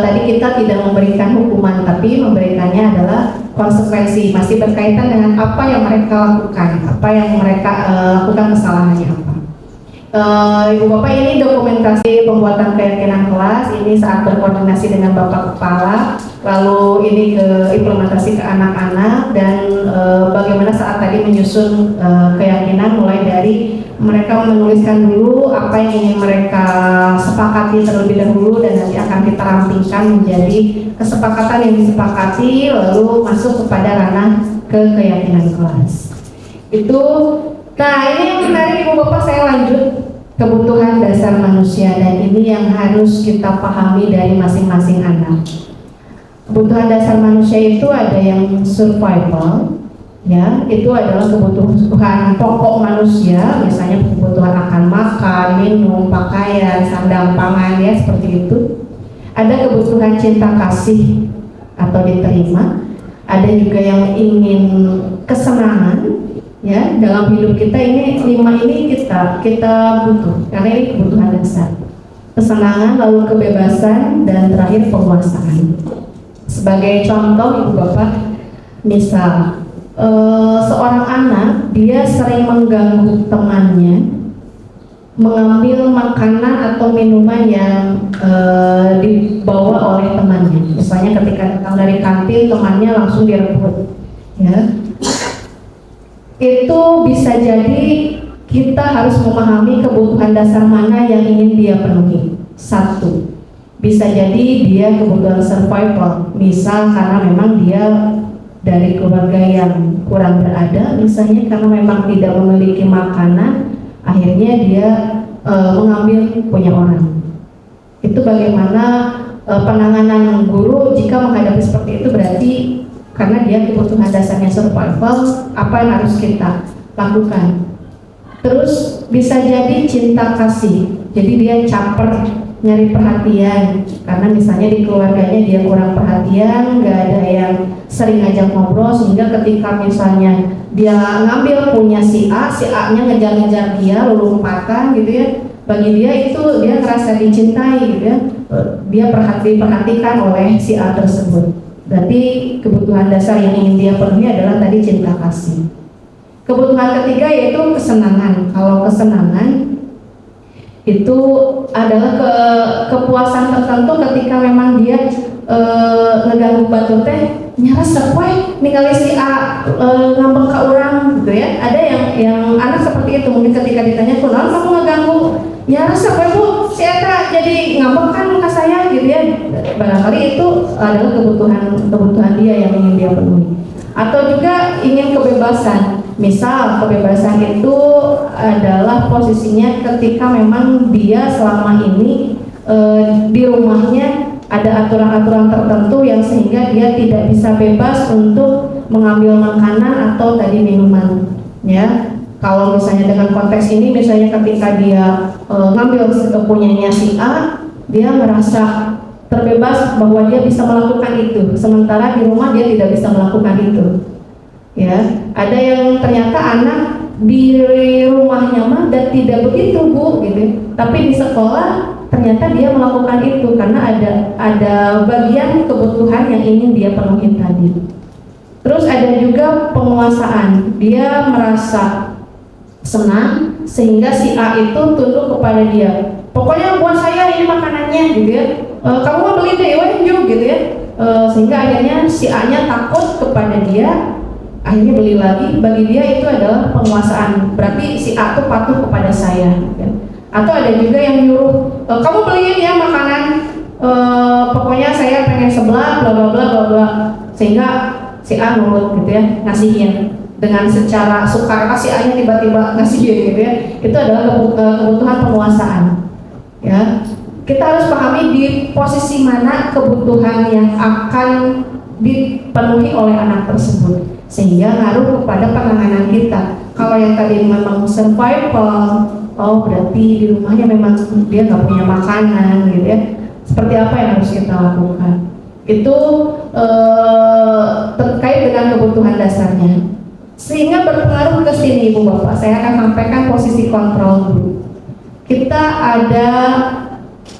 tadi kita tidak memberikan hukuman, tapi memberikannya adalah konsekuensi, masih berkaitan dengan apa yang mereka lakukan, apa yang mereka lakukan, kesalahannya apa. Ibu Bapak, ini dokumentasi pembuatan keyakinan kelas ini saat berkoordinasi dengan Bapak Kepala, lalu ini ke implementasi ke anak-anak, dan bagaimana saat tadi menyusun keyakinan mulai dari mereka menuliskan dulu apa yang ingin mereka sepakati terlebih dahulu, dan nanti akan kita rampingkan menjadi kesepakatan yang disepakati, lalu masuk kepada ranah ke keyakinan kelas. Itu. Nah, ini yang menarik Ibu Bapak, saya lanjut kebutuhan dasar manusia, dan ini yang harus kita pahami dari masing-masing anak. Kebutuhan dasar manusia itu ada yang survival, ya, itu adalah kebutuhan pokok manusia, misalnya kebutuhan akan makan, minum, pakaian, sandang, pangan, ya, seperti itu. Ada kebutuhan cinta kasih atau diterima, ada juga yang ingin kesenangan. Ya, dalam hidup kita ini 5 ini kita butuh, karena ini kebutuhan dasar. Kesenangan, lalu kebebasan, dan terakhir penguasaan. Sebagai contoh Ibu Bapak, misal seorang anak dia sering mengganggu temannya, mengambil makanan atau minuman yang dibawa oleh temannya. Misalnya ketika datang dari kantin, temannya langsung direbut, ya. Itu bisa jadi kita harus memahami kebutuhan dasar mana yang ingin dia penuhi. Satu, bisa jadi dia kebutuhan survival, misal karena memang dia dari keluarga yang kurang berada, misalnya karena memang tidak memiliki makanan, akhirnya dia mengambil punya orang. Itu bagaimana penanganan guru jika menghadapi seperti itu, berarti karena dia kebutuhan dasarnya survival, apa yang harus kita lakukan. Terus bisa jadi cinta kasih, jadi dia caper, nyari perhatian, karena misalnya di keluarganya dia kurang perhatian, nggak ada yang sering ngajak ngobrol, sehingga ketika misalnya dia ngambil punya si A-nya ngejar-ngejar dia, lalu lompatan gitu ya, bagi dia itu dia ngerasa dicintai gitu ya, dia diperhatikan oleh si A tersebut. Berarti kebutuhan dasar yang ingin dia penuhi adalah tadi cinta kasih. Kebutuhan ketiga yaitu kesenangan. Kalau kesenangan itu adalah kepuasan tertentu ketika memang dia ngeganggu batu teh nyara poe ningali si A ngambek ka urang gitu ya. Ada yang anak seperti itu, mungkin ketika ditanya kunaon kamu ngeganggu nyara poe Bu, si eta jadi ngambek kan ka saya gitu ya. Barangkali itu adalah kebutuhan dia yang ingin dia penuhi. Atau juga ingin kebebasan. Misal kebebasan itu adalah posisinya ketika memang dia selama ini di rumahnya ada aturan-aturan tertentu yang sehingga dia tidak bisa bebas untuk mengambil makanan atau tadi minuman, ya. Kalau misalnya dengan konteks ini, misalnya ketika dia ngambil punyanya si A, dia merasa terbebas bahwa dia bisa melakukan itu, sementara di rumah dia tidak bisa melakukan itu. Ya, ada yang ternyata anak di rumahnya mah dan tidak begitu Bu, gitu. Tapi di sekolah ternyata dia melakukan itu karena ada bagian kebutuhan yang ingin dia penuhi tadi. Terus ada juga penguasaan, dia merasa senang sehingga si A itu tunduk kepada dia. Pokoknya buat saya ini makanannya gitu ya. Kamu mau beli deh gitu ya. Sehingga akhirnya si A-nya takut kepada dia, akhirnya beli lagi. Bagi dia itu adalah penguasaan. Berarti si A itu patuh kepada saya. Ya. Atau ada juga yang nyuruh, kamu beliin ya makanan. Pokoknya saya pengen sebelah, bla bla bla bla bla. Sehingga si A nurut gitu ya, ngasihin dengan secara sukarela. Si A-nya tiba-tiba ngasihin gitu ya. Itu adalah kebutuhan penguasaan. Ya. kita harus pahami di posisi mana kebutuhan yang akan dipenuhi oleh anak tersebut, sehingga ngaruh kepada penanganan kita. Kalau yang tadi memang survival, oh berarti di rumahnya memang dia nggak punya makanan gitu ya. Seperti apa yang harus kita lakukan? Itu terkait dengan kebutuhan dasarnya, sehingga berpengaruh ke sini Ibu Bapak. Saya akan sampaikan posisi kontrol dulu. Kita ada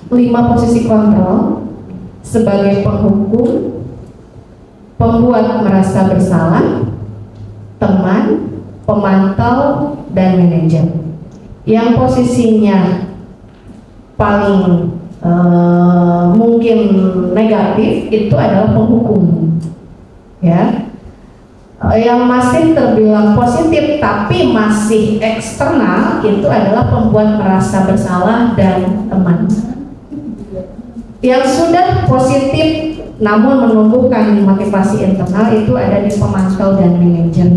5 posisi kontrol sebagai penghukum, pembuat merasa bersalah, teman, pemantau, dan manajer. Yang posisinya paling mungkin negatif itu adalah penghukum, ya. Yang masih terbilang positif tapi masih eksternal itu adalah pembuat merasa bersalah dan teman. Yang sudah positif namun menumbuhkan motivasi internal itu ada di pemantau dan manajer.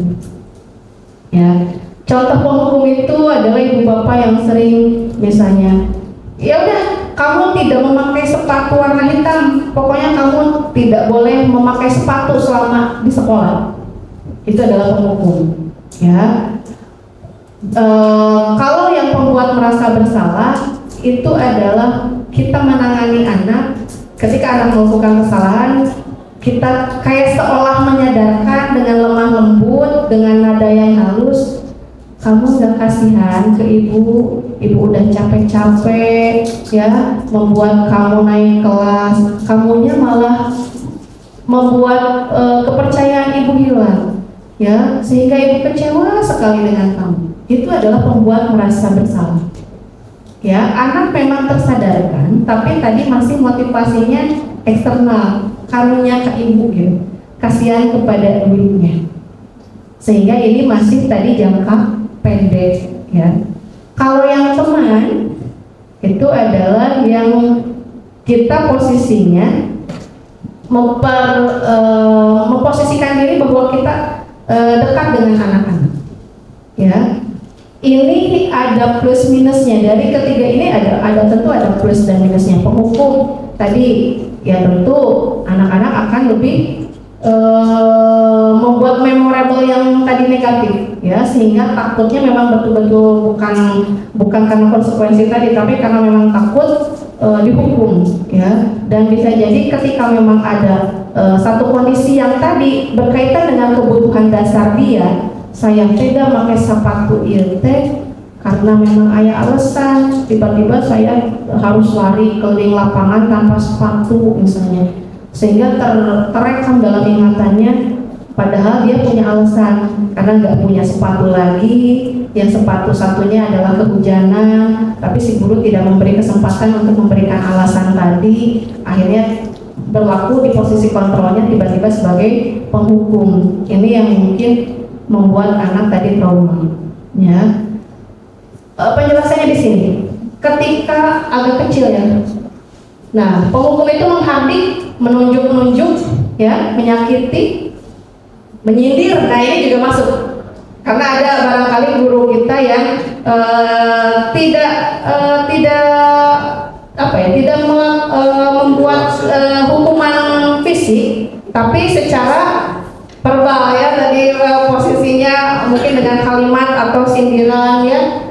Ya, contoh penghukum itu adalah ibu bapak yang sering misalnya, ya udah kamu tidak memakai sepatu warna hitam, pokoknya kamu tidak boleh memakai sepatu selama di sekolah. Itu adalah penghukum. Ya, kalau yang pembuat merasa bersalah itu adalah kita menangani anak ketika anak melakukan kesalahan, kita kayak seolah menyadarkan dengan lemah lembut, dengan nada yang halus. Kamu nggak kasihan ke ibu udah capek-capek ya membuat kamu naik kelas, kamunya malah membuat kepercayaan ibu hilang ya, sehingga ibu kecewa sekali dengan kamu. Itu adalah pembuat merasa bersalah. Ya, anak memang tersadarkan, tapi tadi masih motivasinya eksternal, karunia ke ibu gitu, kasihan kepada ibunya, sehingga ini masih tadi jangka pendek ya. Kalau yang teman itu adalah yang kita posisinya memposisikan diri bahwa kita dekat dengan anak-anak ya. Ini ada plus minusnya. Dari ketiga ini ada tentu ada plus dan minusnya. Penghukum tadi ya tentu anak-anak akan lebih membuat memorable yang tadi negatif ya, sehingga takutnya memang betul-betul bukan karena konsekuensi tadi, tapi karena memang takut dihukum ya. Dan bisa jadi ketika memang ada satu kondisi yang tadi berkaitan dengan kebutuhan dasar dia, saya tidak pakai sepatu ILT karena memang ayah alasan, tiba-tiba saya harus lari keliling lapangan tanpa sepatu misalnya, sehingga terekam dalam ingatannya, padahal dia punya alasan karena nggak punya sepatu lagi, yang sepatu satunya adalah kehujanan, tapi si guru tidak memberi kesempatan untuk memberikan alasan tadi, akhirnya berlaku di posisi kontrolnya tiba-tiba sebagai penghukum. Ini yang mungkin membuat anak tadi trauma ya. Penjelasannya di sini ketika agak kecil ya. Nah, penghukum itu menghardik, menunjuk-nunjuk ya, menyakiti, menyindir. Nah, ini juga masuk karena ada barangkali guru kita yang tidak membuat hukuman fisik, tapi secara verbal ya, tadi posisinya mungkin dengan kalimat atau sindiran ya.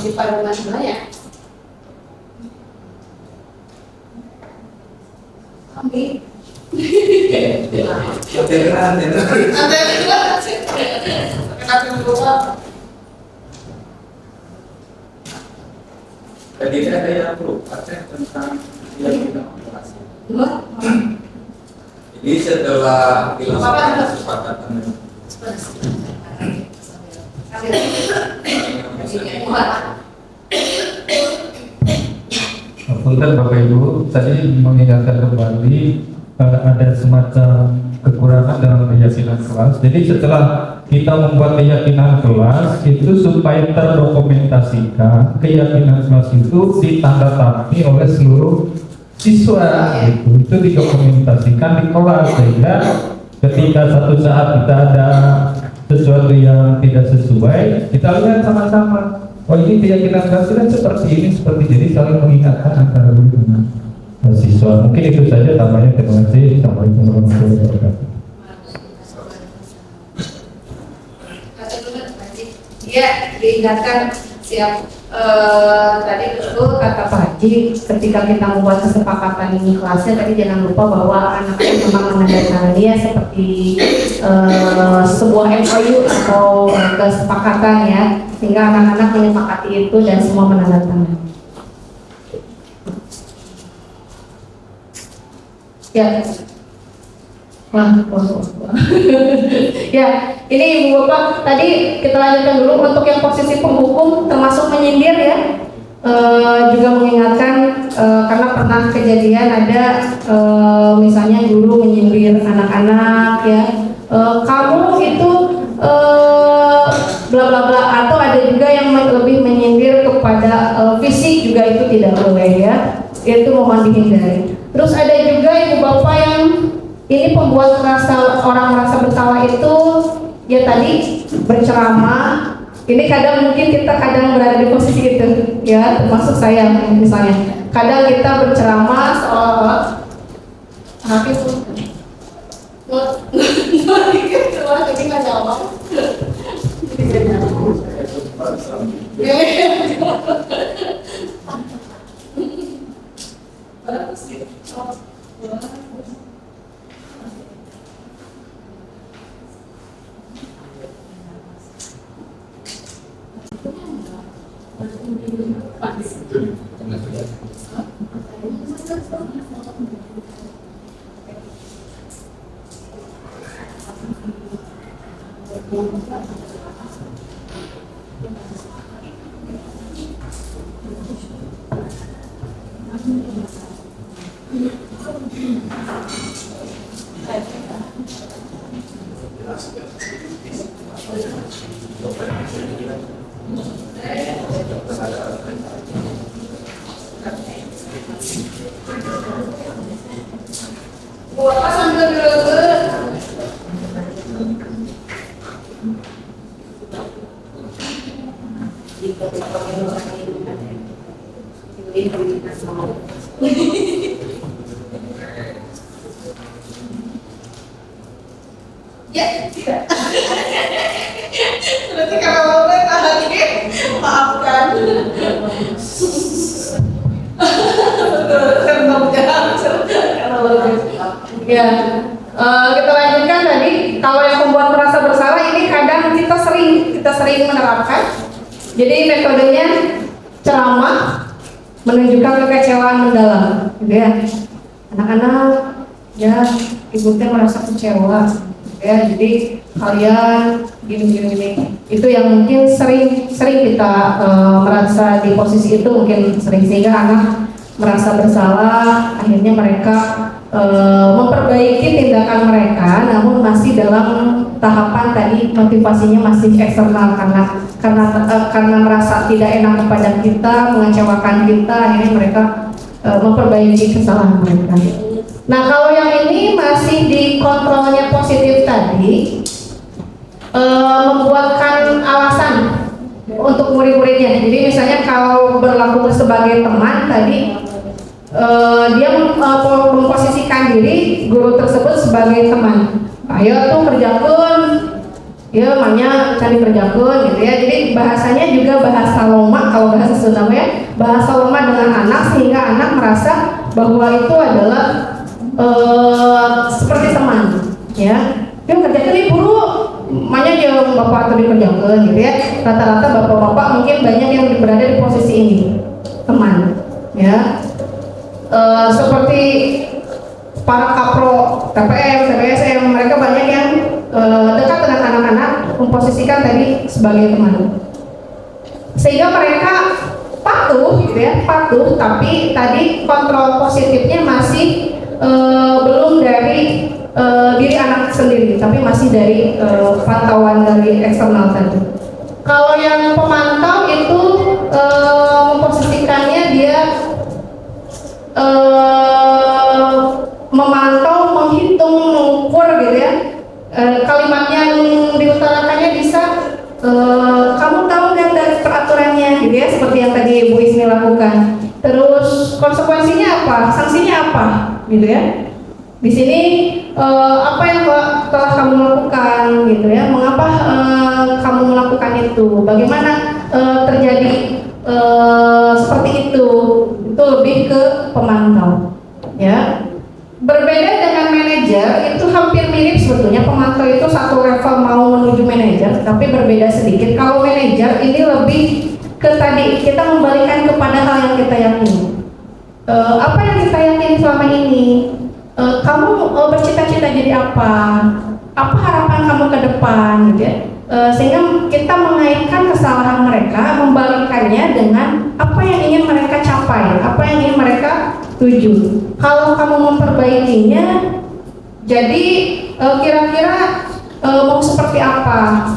Di Padungan sebenarnya. Oke. Kenapa Jadi ada yang perlu tentang keyakinan kelas. Jadi setelah dilakukan kesepakatan Punten Bapak Ibu, tadi mengingatkan kembali ada semacam kekurangan dalam keyakinan kelas. Jadi setelah kita membuat keyakinan kelas itu supaya terdokumentasikan keyakinan kelas itu ditandatangani oleh seluruh siswa itu didokumentasikan di kelas sehingga ketika satu saat kita ada sesuatu yang tidak sesuai kita lihat sama-sama. Oh ini keyakinan kelas kan seperti jadi saling mengingatkan antara guru dengan siswa. Mungkin itu saja tambahnya. Terima kasih. Assalamualaikum warahmatullahi wabarakatuh. Ya, diingatkan siap. Tadi betul kata Pak Haji, ketika kita membuat kesepakatan ini kelasnya tadi jangan lupa bahwa anak-anak memang menandatangani ya seperti sebuah MOU atau kesepakatan ya, sehingga anak-anak menyepakati itu dan semua menandatangani. Ya. Wah. Ya, ini Ibu Bapak tadi kita lanjutkan dulu untuk yang posisi penghukum termasuk menyindir ya. Juga mengingatkan karena pernah kejadian ada misalnya guru menyindir anak-anak ya. Kamu itu bla bla bla, atau ada juga yang lebih menyindir kepada fisik juga itu tidak boleh ya. Itu mohon dihindari. Terus ada juga Ibu Bapak yang ini pembuat orang merasa bersalah itu ya tadi berceramah. Ini kadang mungkin kita kadang berada di posisi itu ya, termasuk saya misalnya. Kadang kita berceramah seolah-olah hakim jadi nggak jawab. Bapak sambil gelut. Ya, tidak. Berarti kalau mau tahan ini, maafkan. Ya, kita lanjutkan tadi. Kalau yang membuat merasa bersalah ini kadang kita sering menerapkan. Jadi metodenya ceramah menunjukkan kekecewaan mendalam, gitu ya. Anak-anak, ya ibu teh merasa kecewa, ya. Jadi kalian gini. Itu yang mungkin sering kita merasa di posisi itu mungkin sering, sehingga anak merasa bersalah. Akhirnya mereka memperbaiki tindakan mereka, namun masih dalam tahapan tadi motivasinya masih eksternal karena merasa tidak enak kepada kita, mengecewakan kita, akhirnya mereka memperbaiki kesalahan mereka. Nah, kalau yang ini masih di kontrolnya positif tadi, membuatkan alasan untuk murid-muridnya. Jadi misalnya kalau berlaku sebagai teman tadi, dia memposisikan diri guru tersebut sebagai teman. Ayo tuh kerjakan, ya makanya cari kerjakan gitu ya. Jadi bahasanya juga bahasa loma, kalau bahasa Sunda ya, bahasa loma dengan anak, sehingga anak merasa bahwa itu adalah seperti teman, ya. Dia kerjakan nih buru, makanya dia yang bapak tadi kerjakan gitu ya. Rata-rata bapak-bapak mungkin banyak yang berada di posisi ini, teman, ya. Seperti para kapro, TPM, TPSM, mereka banyak yang dekat dengan anak-anak, memposisikan tadi sebagai teman, sehingga mereka patuh, gitu ya, patuh. Tapi tadi kontrol positifnya masih belum dari diri anak sendiri, tapi masih dari pantauan dari eksternal tadi. Kalau yang pemantau itu memposisikannya dia memantau, menghitung, mengukur gitu ya. Kalimat yang diutarakannya bisa kamu tahu kan dari peraturannya gitu ya, seperti yang tadi Bu Ismi lakukan. Terus konsekuensinya apa, sanksinya apa gitu ya. Di sini apa yang telah kamu lakukan gitu ya, mengapa kamu melakukan itu, bagaimana terjadi seperti itu lebih ke pemantau ya. Berbeda dengan manajer, itu hampir mirip sebetulnya. Pemantau itu satu level mau menuju manajer, tapi berbeda sedikit. Kalau manajer ini lebih ke tadi, kita membalikan kepada hal yang kita yakini. Apa yang kita yakini selama ini? Kamu bercita-cita jadi apa? Apa harapan kamu ke depan gitu ya? Sehingga kita mengaitkan kesalahan mereka, membalikannya dengan apa yang ingin mereka capai, apa yang ingin mereka tuju. Kalau kamu memperbaikinya, jadi kira-kira mau seperti apa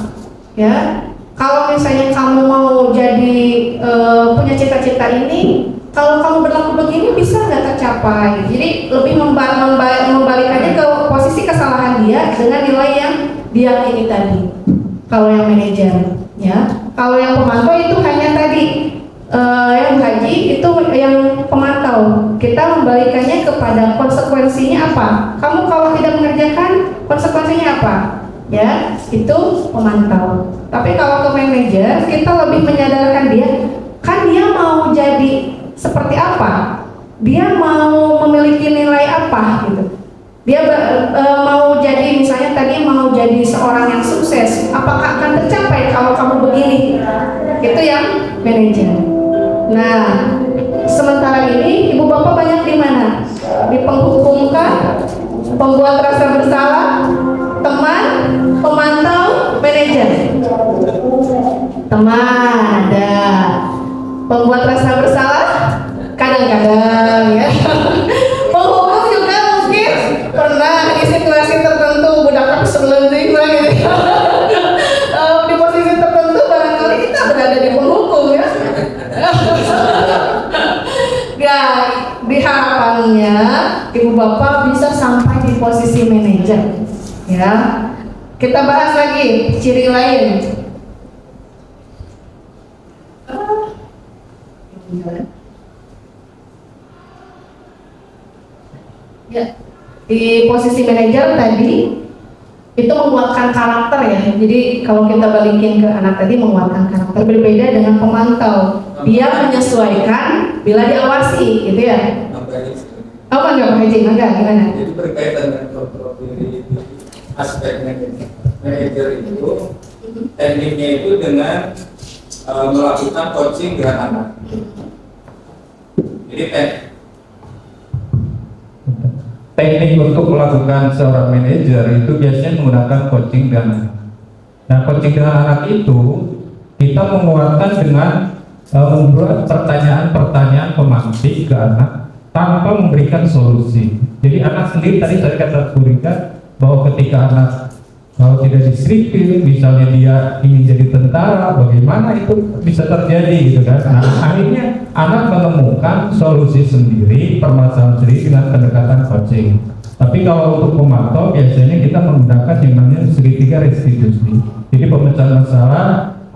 ya? Kalau misalnya kamu mau jadi punya cita-cita ini, kalau kamu berlaku begini bisa nggak tercapai? Jadi lebih membalikannya ke posisi kesalahan dia dengan nilai yang diyakini tadi. Kalau yang manajer, ya. Kalau yang pemantau itu hanya tadi, yang haji itu yang pemantau. Kita membalikannya kepada konsekuensinya apa. Kamu kalau tidak mengerjakan, konsekuensinya apa? Ya, itu pemantau. Tapi kalau ke manajer, kita lebih menyadarkan dia, kan dia mau jadi seperti apa, dia mau memiliki nilai apa gitu. Dia mau jadi, misalnya tadi mau jadi seorang yang sukses, apakah akan tercapai kalau kamu begini? Itu yang manajer. Nah, sementara ini ibu bapak banyak di mana? Di penghukum kah? Pembuat rasa bersalah, teman, pemantau, manajer. Teman ada, pembuat rasa bersalah, kadang-kadang ya. Penghukum juga mungkin pernah di situasi tertentu, budak sebelum gitu. Di posisi tertentu barangkali kita berada di penghukum ya. Ya, diharapannya ibu bapak bisa sampai di posisi manajer ya. Kita bahas lagi ciri lain. Ya, di posisi manajer tadi itu menguatkan karakter ya. Jadi kalau kita balikin ke anak tadi, menguatkan karakter. Berbeda dengan pemantau, dia menyesuaikan bila diawasi gitu ya. Oh enggak Pak Haji, enggak gimana? Jadi berkaitan dengan kontrol diri aspek manajer itu, tekniknya itu dengan melakukan coaching dengan anak. Jadi teknik untuk melakukan seorang manajer itu biasanya menggunakan coaching dengan anak. Nah, coaching dengan anak itu kita menguatkan dengan membuat pertanyaan-pertanyaan pemantik ke anak tanpa memberikan solusi. Jadi anak sendiri, tadi saya katakan bahwa ketika anak kalau tidak disiplin, misalnya dia ingin jadi tentara, bagaimana itu bisa terjadi gitu kan? Nah, akhirnya anak menemukan solusi sendiri, permasalahan sendiri dengan pendekatan coaching. Tapi kalau untuk pemantau biasanya kita menggunakan yang namanya segitiga restitusi. Jadi pemecahan masalah,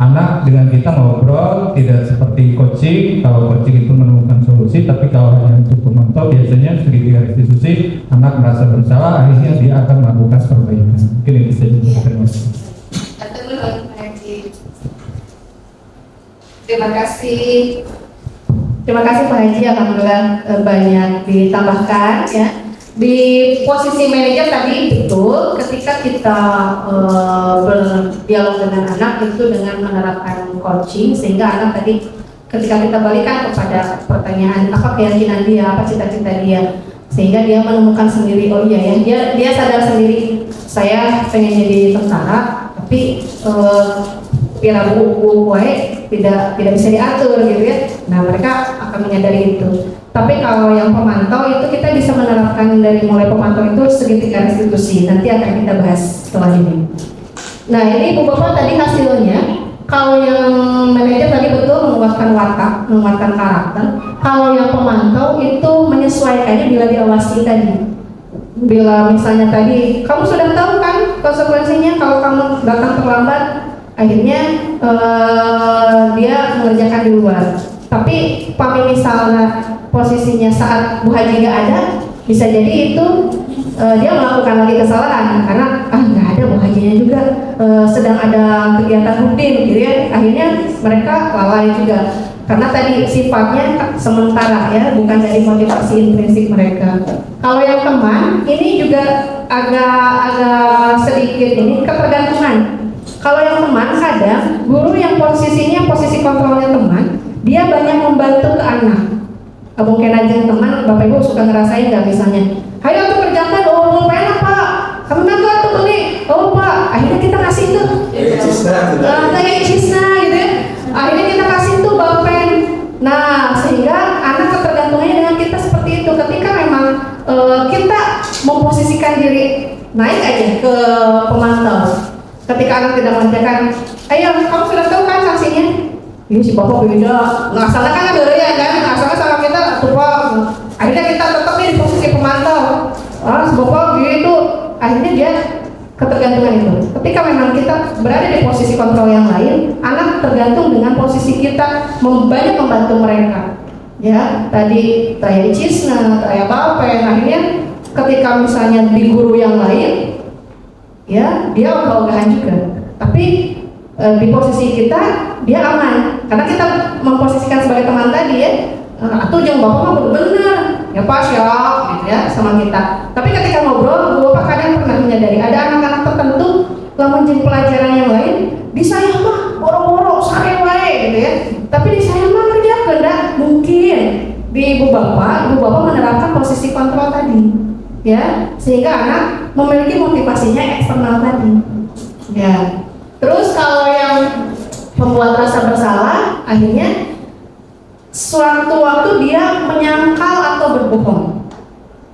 anak dengan kita ngobrol, tidak seperti coaching. Kalau coaching itu menemukan solusi, tapi kalau hanya untuk pemantau biasanya segitiga restitusi, anak merasa bersalah, akhirnya dia akan melakukan perbaikan. Mungkin itu saja. Terima kasih. Terima kasih Pak Haji, alhamdulillah banyak ditambahkan ya. Di posisi manajer tadi betul, ketika kita berdialog dengan anak itu dengan menerapkan coaching, sehingga anak tadi ketika kita balikan kepada pertanyaan apa keyakinan dia, apa cita-cita dia, sehingga dia menemukan sendiri, oh iya ya, dia sadar sendiri, saya pengen jadi tentara, tapi pira buku tidak bisa diatur gitu ya. Nah mereka akan menyadari itu. Tapi kalau yang pemantau itu kita bisa menerapkan dari mulai pemantau itu segitiga restitusi. Nanti akan kita bahas setelah ini. Nah ini Bu Bapak tadi hasilnya. Kalau yang manajer tadi betul menguatkan watak, menguatkan karakter. Kalau yang pemantau itu menyesuaikannya bila diawasi tadi. Bila misalnya tadi kamu sudah tahu kan konsekuensinya kalau kamu datang terlambat, akhirnya dia mengerjakan di luar. Tapi pami misalnya posisinya saat Bu Haji nggak ada, bisa jadi itu dia melakukan lagi kesalahan karena nggak ada Bu Hajinya juga, sedang ada kegiatan rutin gitu ya. Akhirnya mereka lalai juga karena tadi sifatnya sementara ya, bukan dari motivasi intrinsik mereka. Kalau yang teman ini juga agak sedikit ini ketergantungan. Kalau yang teman kadang guru yang posisinya posisi kontrolnya teman, dia banyak membantu ke anak. Mungkin aja teman, Bapak Ibu suka ngerasain nggak misalnya, ayo tuh kerjakan, oh belum enak Pak, kami bantu tuh beli, oh Pak, akhirnya kita kasih tuh, kayak cisna gitu ya, akhirnya kita kasih tuh balpen. Nah sehingga anak ketergantungannya dengan kita seperti itu. Ketika memang kita memposisikan diri naik aja ke pemantau, ketika anak tidak mengerjakan, ayo kamu sudah tahu kan sanksinya? Ini si Bapak beda, nggak salah kan ada ya kan, nggak salah sama kita tuh Pak. Akhirnya kita tetap nih di posisi pemantau. Si Bapak gitu, akhirnya dia ketergantungan itu. Ketika memang kita berada di posisi kontrol yang lain, anak tergantung dengan posisi kita banyak membantu mereka. Ya, tadi saya cisna, saya balpen, akhirnya ketika misalnya di guru yang lain, ya dia ogah-ogahan juga. Tapi di posisi kita dia aman karena kita memposisikan sebagai teman tadi ya. Atau jangan Bapak mah benar ya Pak siap gitu ya sama kita. Tapi ketika ngobrol, Bapak kadang pernah menyadari ada anak-anak tertentu lamun jadi pelajaran yang lain di saya mah boro-boro sare wae gitu ya. Tapi di saya mah kerja enggak mungkin. Di Ibu Bapak menerapkan posisi kontrol tadi ya, sehingga anak memiliki motivasinya eksternal tadi ya. Terus kalau yang membuat rasa bersalah, akhirnya suatu waktu dia menyangkal atau berbohong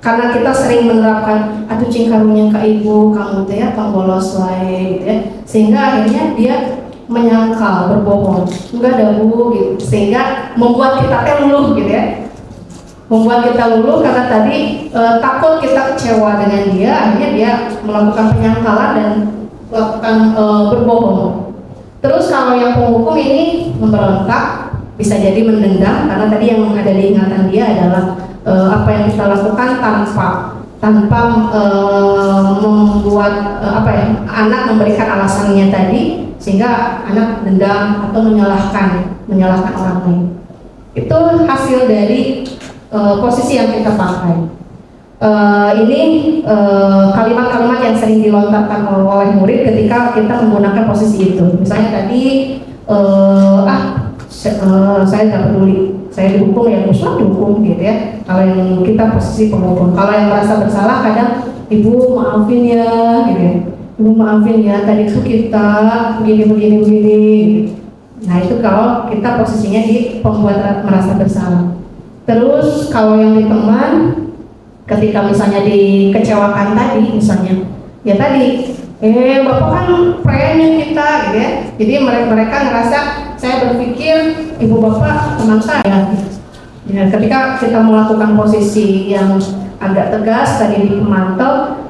karena kita sering menerapkan aduh cing karunya ke ibu kamu teh ya kamu bolos wae gitu ya, sehingga akhirnya dia menyangkal berbohong enggak ada bu gitu, sehingga membuat kita luluh gitu ya, membuat kita luluh karena tadi takut kita kecewa dengan dia, akhirnya dia melakukan penyangkalan dan melakukan berbohong. Terus kalau yang penghukum ini memberontak, bisa jadi mendendam karena tadi yang ada di ingatan dia adalah apa yang kita lakukan tanpa membuat anak memberikan alasannya tadi, sehingga anak dendam atau menyalahkan orang lain. Itu hasil dari posisi yang kita pakai. Ini kalimat-kalimat yang sering dilontarkan oleh murid ketika kita menggunakan posisi itu. Misalnya tadi saya nggak peduli, saya dihukum ya Muslim dihukum gitu ya. Kalau yang kita posisi penghukum, kalau yang merasa bersalah kadang ibu maafin ya gitu ya. Ibu maafin ya tadi itu kita begini. Nah itu kalau kita posisinya di pembuat merasa bersalah. Terus kalau yang di teman, ketika misalnya dikecewakan tadi misalnya, ya tadi Bapak kan friend kita gitu ya. Jadi mereka ngerasa saya berpikir ibu bapak teman saya. Ya, ketika kita melakukan posisi yang agak tegas tadi di pemantau,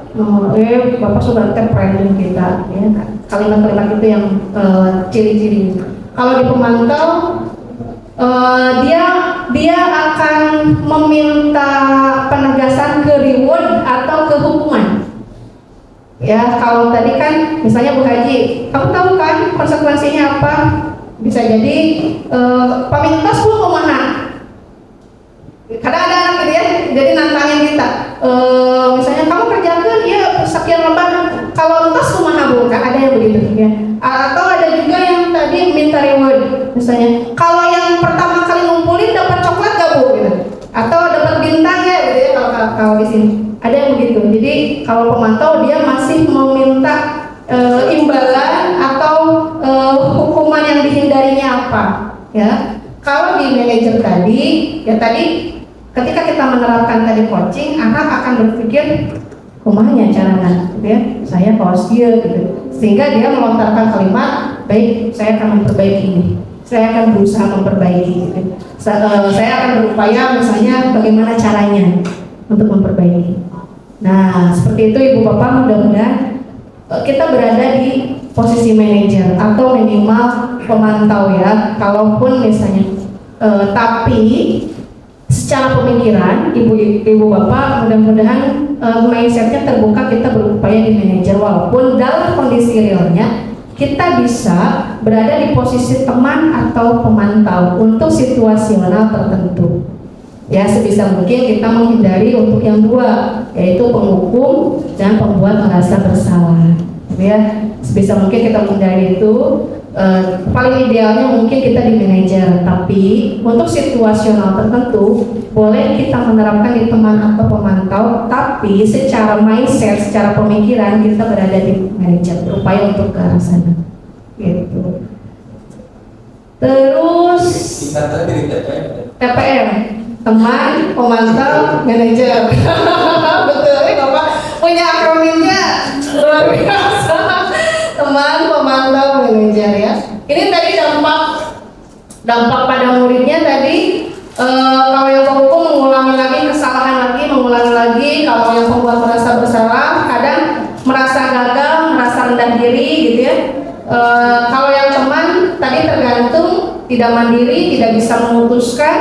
bapak sudah friend kita ya. Kalimat-kalimat itu yang ciri-ciri. Kalau di pemantau dia akan meminta penegasan ke reward atau ke hukuman. Ya, kalau tadi kan misalnya Bu Haji, kamu tahu kan konsekuensinya apa? Bisa jadi pamintas lu kumaha. Kadang ada anak gitu ya, jadi nantangin kita. Atau ada juga yang tadi minta reward, misalnya kalau yang pertama kali ngumpulin dapat coklat gak Bu? Gitu. Atau dapat bintang ya gitu ya kalau di sini. Ada yang begitu. Jadi kalau pemantau dia masih meminta imbalan atau hukuman yang dihindarinya apa, ya. Kalau di manajer tadi, ya tadi ketika kita menerapkan tadi coaching, anak akan berpikir kumanya caranya, gitu ya. Saya kaos dia, gitu. Sehingga dia melontarkan kalimat, baik, saya akan memperbaiki ini, saya akan berusaha memperbaiki, gitu. Saya akan berupaya, misalnya bagaimana caranya untuk memperbaiki. Nah, seperti itu Ibu Bapak, mudah-mudahan kita berada di posisi manajer atau minimal pemantau ya, kalaupun misalnya tapi secara pemikiran ibu bapak mudah-mudahan mindsetnya terbuka, kita berupaya di manajer walaupun dalam kondisi realnya kita bisa berada di posisi teman atau pemantau untuk situasional tertentu. Ya, sebisa mungkin kita menghindari untuk yang dua, yaitu penghukum dan pembuat merasa bersalah. Ya, sebisa mungkin kita menghindari itu. Paling idealnya mungkin kita di manajer, tapi untuk situasional tertentu boleh kita menerapkan di teman atau pemantau, tapi secara mindset, secara pemikiran kita berada di manajer, berupaya untuk ke arah sana. Gitu. Terus TPM, teman, pemantau, manajer. Betul, ini Bapak punya akronimnya luar biasa. Teman, pemantau, manajer ya. Ini tadi dampak pada muridnya tadi. Kalau yang penghukum mengulangi lagi kesalahan mengulangi lagi. Kalau yang pembuat merasa bersalah, kadang merasa gagal, merasa rendah diri, gitu ya. Kalau yang teman tadi tergantung, tidak mandiri, tidak bisa memutuskan.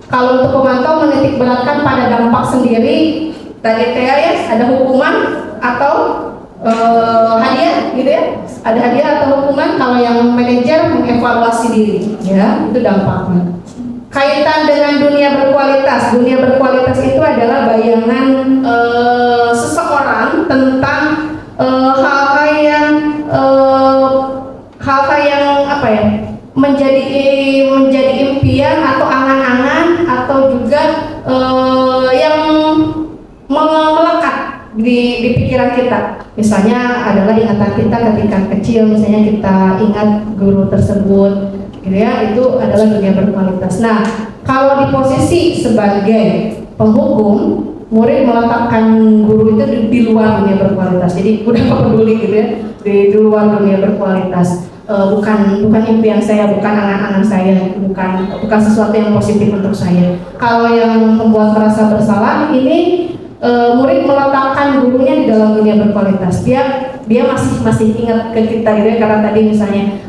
Kalau untuk pemantau menitik beratkan pada dampak sendiri. Tadi ya, ada hukuman atau hadiah, gitu ya. Ada hadiah atau hukuman. Kalau yang manajer mengevaluasi diri, ya, itu dampaknya. Kaitan dengan dunia berkualitas. Dunia berkualitas itu adalah bayangan seseorang tentang hal-hal yang apa ya, menjadi impian atau angan-angan atau juga yang melekat di pikiran kita. Misalnya adalah ingatan kita ketika kecil, misalnya kita ingat guru tersebut, gitu ya, itu adalah dunia berkualitas. Nah, kalau di posisi sebagai penghukum, murid meletakkan guru itu di luar dunia berkualitas. Jadi udah gak peduli, gitu ya, di luar dunia berkualitas. Bukan impian saya, bukan angan-angan saya, bukan sesuatu yang positif untuk saya. Kalau yang membuat merasa bersalah ini, murid meletakkan gurunya di dalam dunia berkualitas. Dia masih ingat ke kita, gitu ya, karena tadi misalnya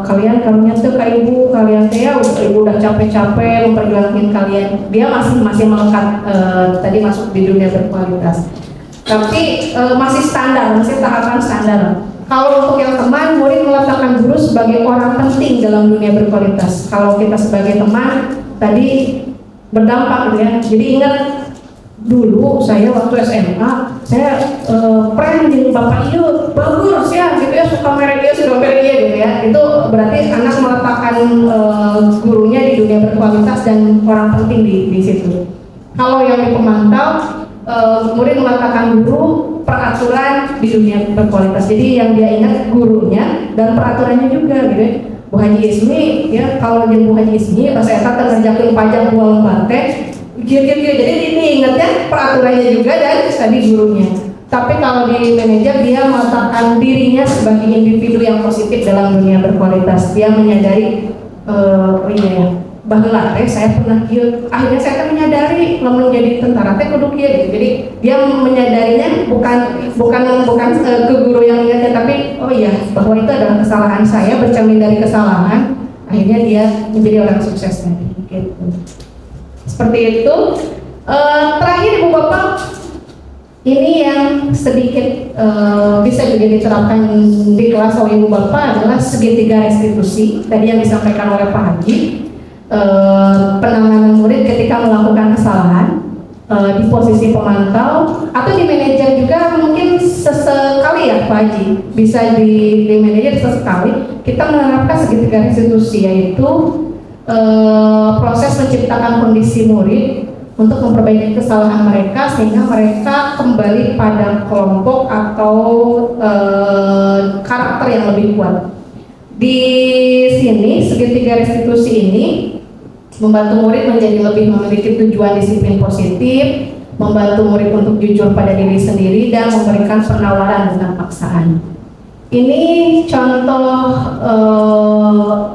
kalian karunia tuh ke ibu, kalian ibu udah capek-capek memperjuangin kalian. Dia masih melekat tadi masuk di dunia berkualitas. Tapi masih standar, masih tahapan standar. Kalau untuk yang teman, murid meletakkan guru sebagai orang penting dalam dunia berkualitas. Kalau kita sebagai teman tadi berdampak, gitu ya. Jadi ingat dulu saya waktu SMA, saya prank jadi bapak iyo bagus ya, gitu ya, suka merek dia, sudah merek dia, gitu ya. Itu berarti anak meletakkan gurunya di dunia berkualitas dan orang penting di situ. Kalau yang di pemantau, murid meletakkan guru, peraturan di dunia berkualitas. Jadi yang dia ingat gurunya dan peraturannya juga, gitu ya. Bu Haji Ismi, ya, kalau dia Bu Haji Ismi pas saya kata ngerjakin pajak uang lembar gitu. Jadi ini ingatnya peraturannya juga dan tadi gurunya. Tapi kalau di manajer, dia meletakkan dirinya sebagai individu yang positif dalam dunia berkualitas. Dia menyadari bahwa saya pernah kieu, akhirnya saya menyadari lamun jadi tentara teh kudu kieu, gitu. Jadi dia menyadarinya bukan ke guru yang ingatnya, tapi oh iya, bahwa itu adalah kesalahan saya, bercermin dari kesalahan, akhirnya dia menjadi orang sukses tadi, gitu. Seperti itu. Terakhir Ibu Bapak, ini yang sedikit bisa juga diterapkan di kelas oleh Ibu Bapak adalah segitiga restitusi. Tadi yang disampaikan oleh Pak Haji, penanganan murid ketika melakukan kesalahan, di posisi pemantau atau di manajer juga mungkin sesekali ya Pak Haji, bisa di manajer sesekali kita menerapkan segitiga restitusi, yaitu proses menciptakan kondisi murid untuk memperbaiki kesalahan mereka sehingga mereka kembali pada kelompok atau karakter yang lebih kuat. Di sini segitiga restitusi ini membantu murid menjadi lebih memiliki tujuan disiplin positif, membantu murid untuk jujur pada diri sendiri dan memberikan penawaran bukan paksaan. Ini contoh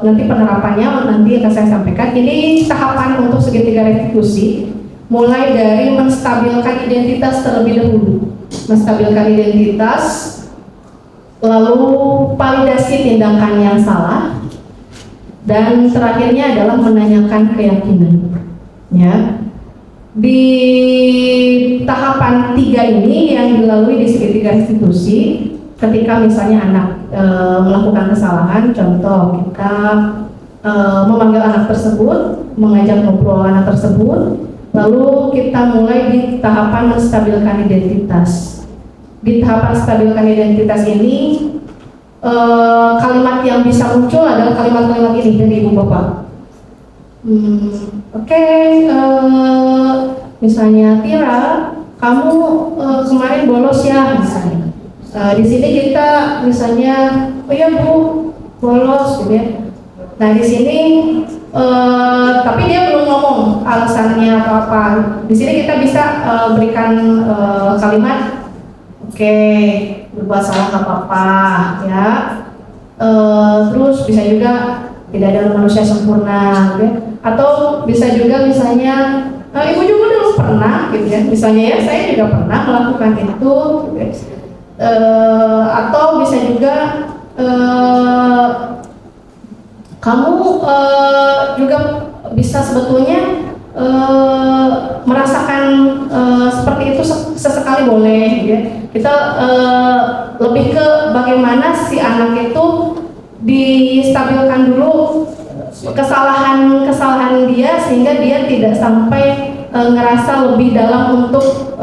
nanti penerapannya nanti akan saya sampaikan. Ini tahapan untuk segitiga restitusi, mulai dari menstabilkan identitas terlebih dahulu, menstabilkan identitas, lalu validasi tindakan yang salah, dan terakhirnya adalah menanyakan keyakinan. Ya, di tahapan 3 ini yang dilalui di segitiga restitusi, ketika misalnya anak melakukan kesalahan, contoh kita memanggil anak tersebut, mengajak ngobrol anak tersebut, lalu kita mulai di tahapan menstabilkan identitas. Di tahapan stabilkan identitas ini, kalimat yang bisa muncul adalah kalimat-kalimat ini dari ibu bapak. Misalnya Tira, kamu kemarin bolos ya, misalnya. Di sini kita misalnya, oh ya Bu, bolos, gitu ya. Nah di sini, tapi dia belum ngomong alasannya apa. Di sini kita bisa berikan kalimat, oke, berbuat salah nggak apa-apa, ya. Terus bisa juga tidak ada manusia sempurna, gitu ya. Atau bisa juga misalnya, ibu juga dulu pernah, gitu ya. Misalnya ya, saya juga pernah melakukan itu, gitu ya. Atau bisa juga kamu juga bisa sebetulnya merasakan seperti itu sesekali boleh, ya. Kita lebih ke bagaimana si anak itu distabilkan dulu kesalahan dia sehingga dia tidak sampai ngerasa lebih dalam untuk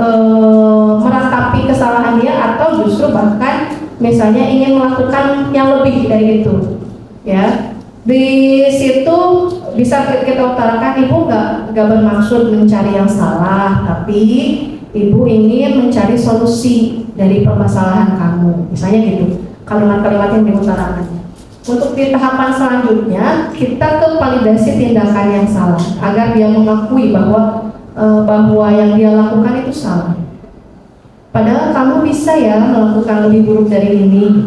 meratapi kesalahan dia, atau justru bahkan misalnya ingin melakukan yang lebih dari itu, ya. Di situ bisa kita utarakan, ibu nggak bermaksud mencari yang salah, tapi ibu ingin mencari solusi dari permasalahan kamu, misalnya gitu, kalimat-kalimat yang diutarakan. Untuk di tahapan selanjutnya, kita ke validasi tindakan yang salah agar dia mengakui bahwa yang dia lakukan itu salah. Padahal kamu bisa ya melakukan lebih buruk dari ini.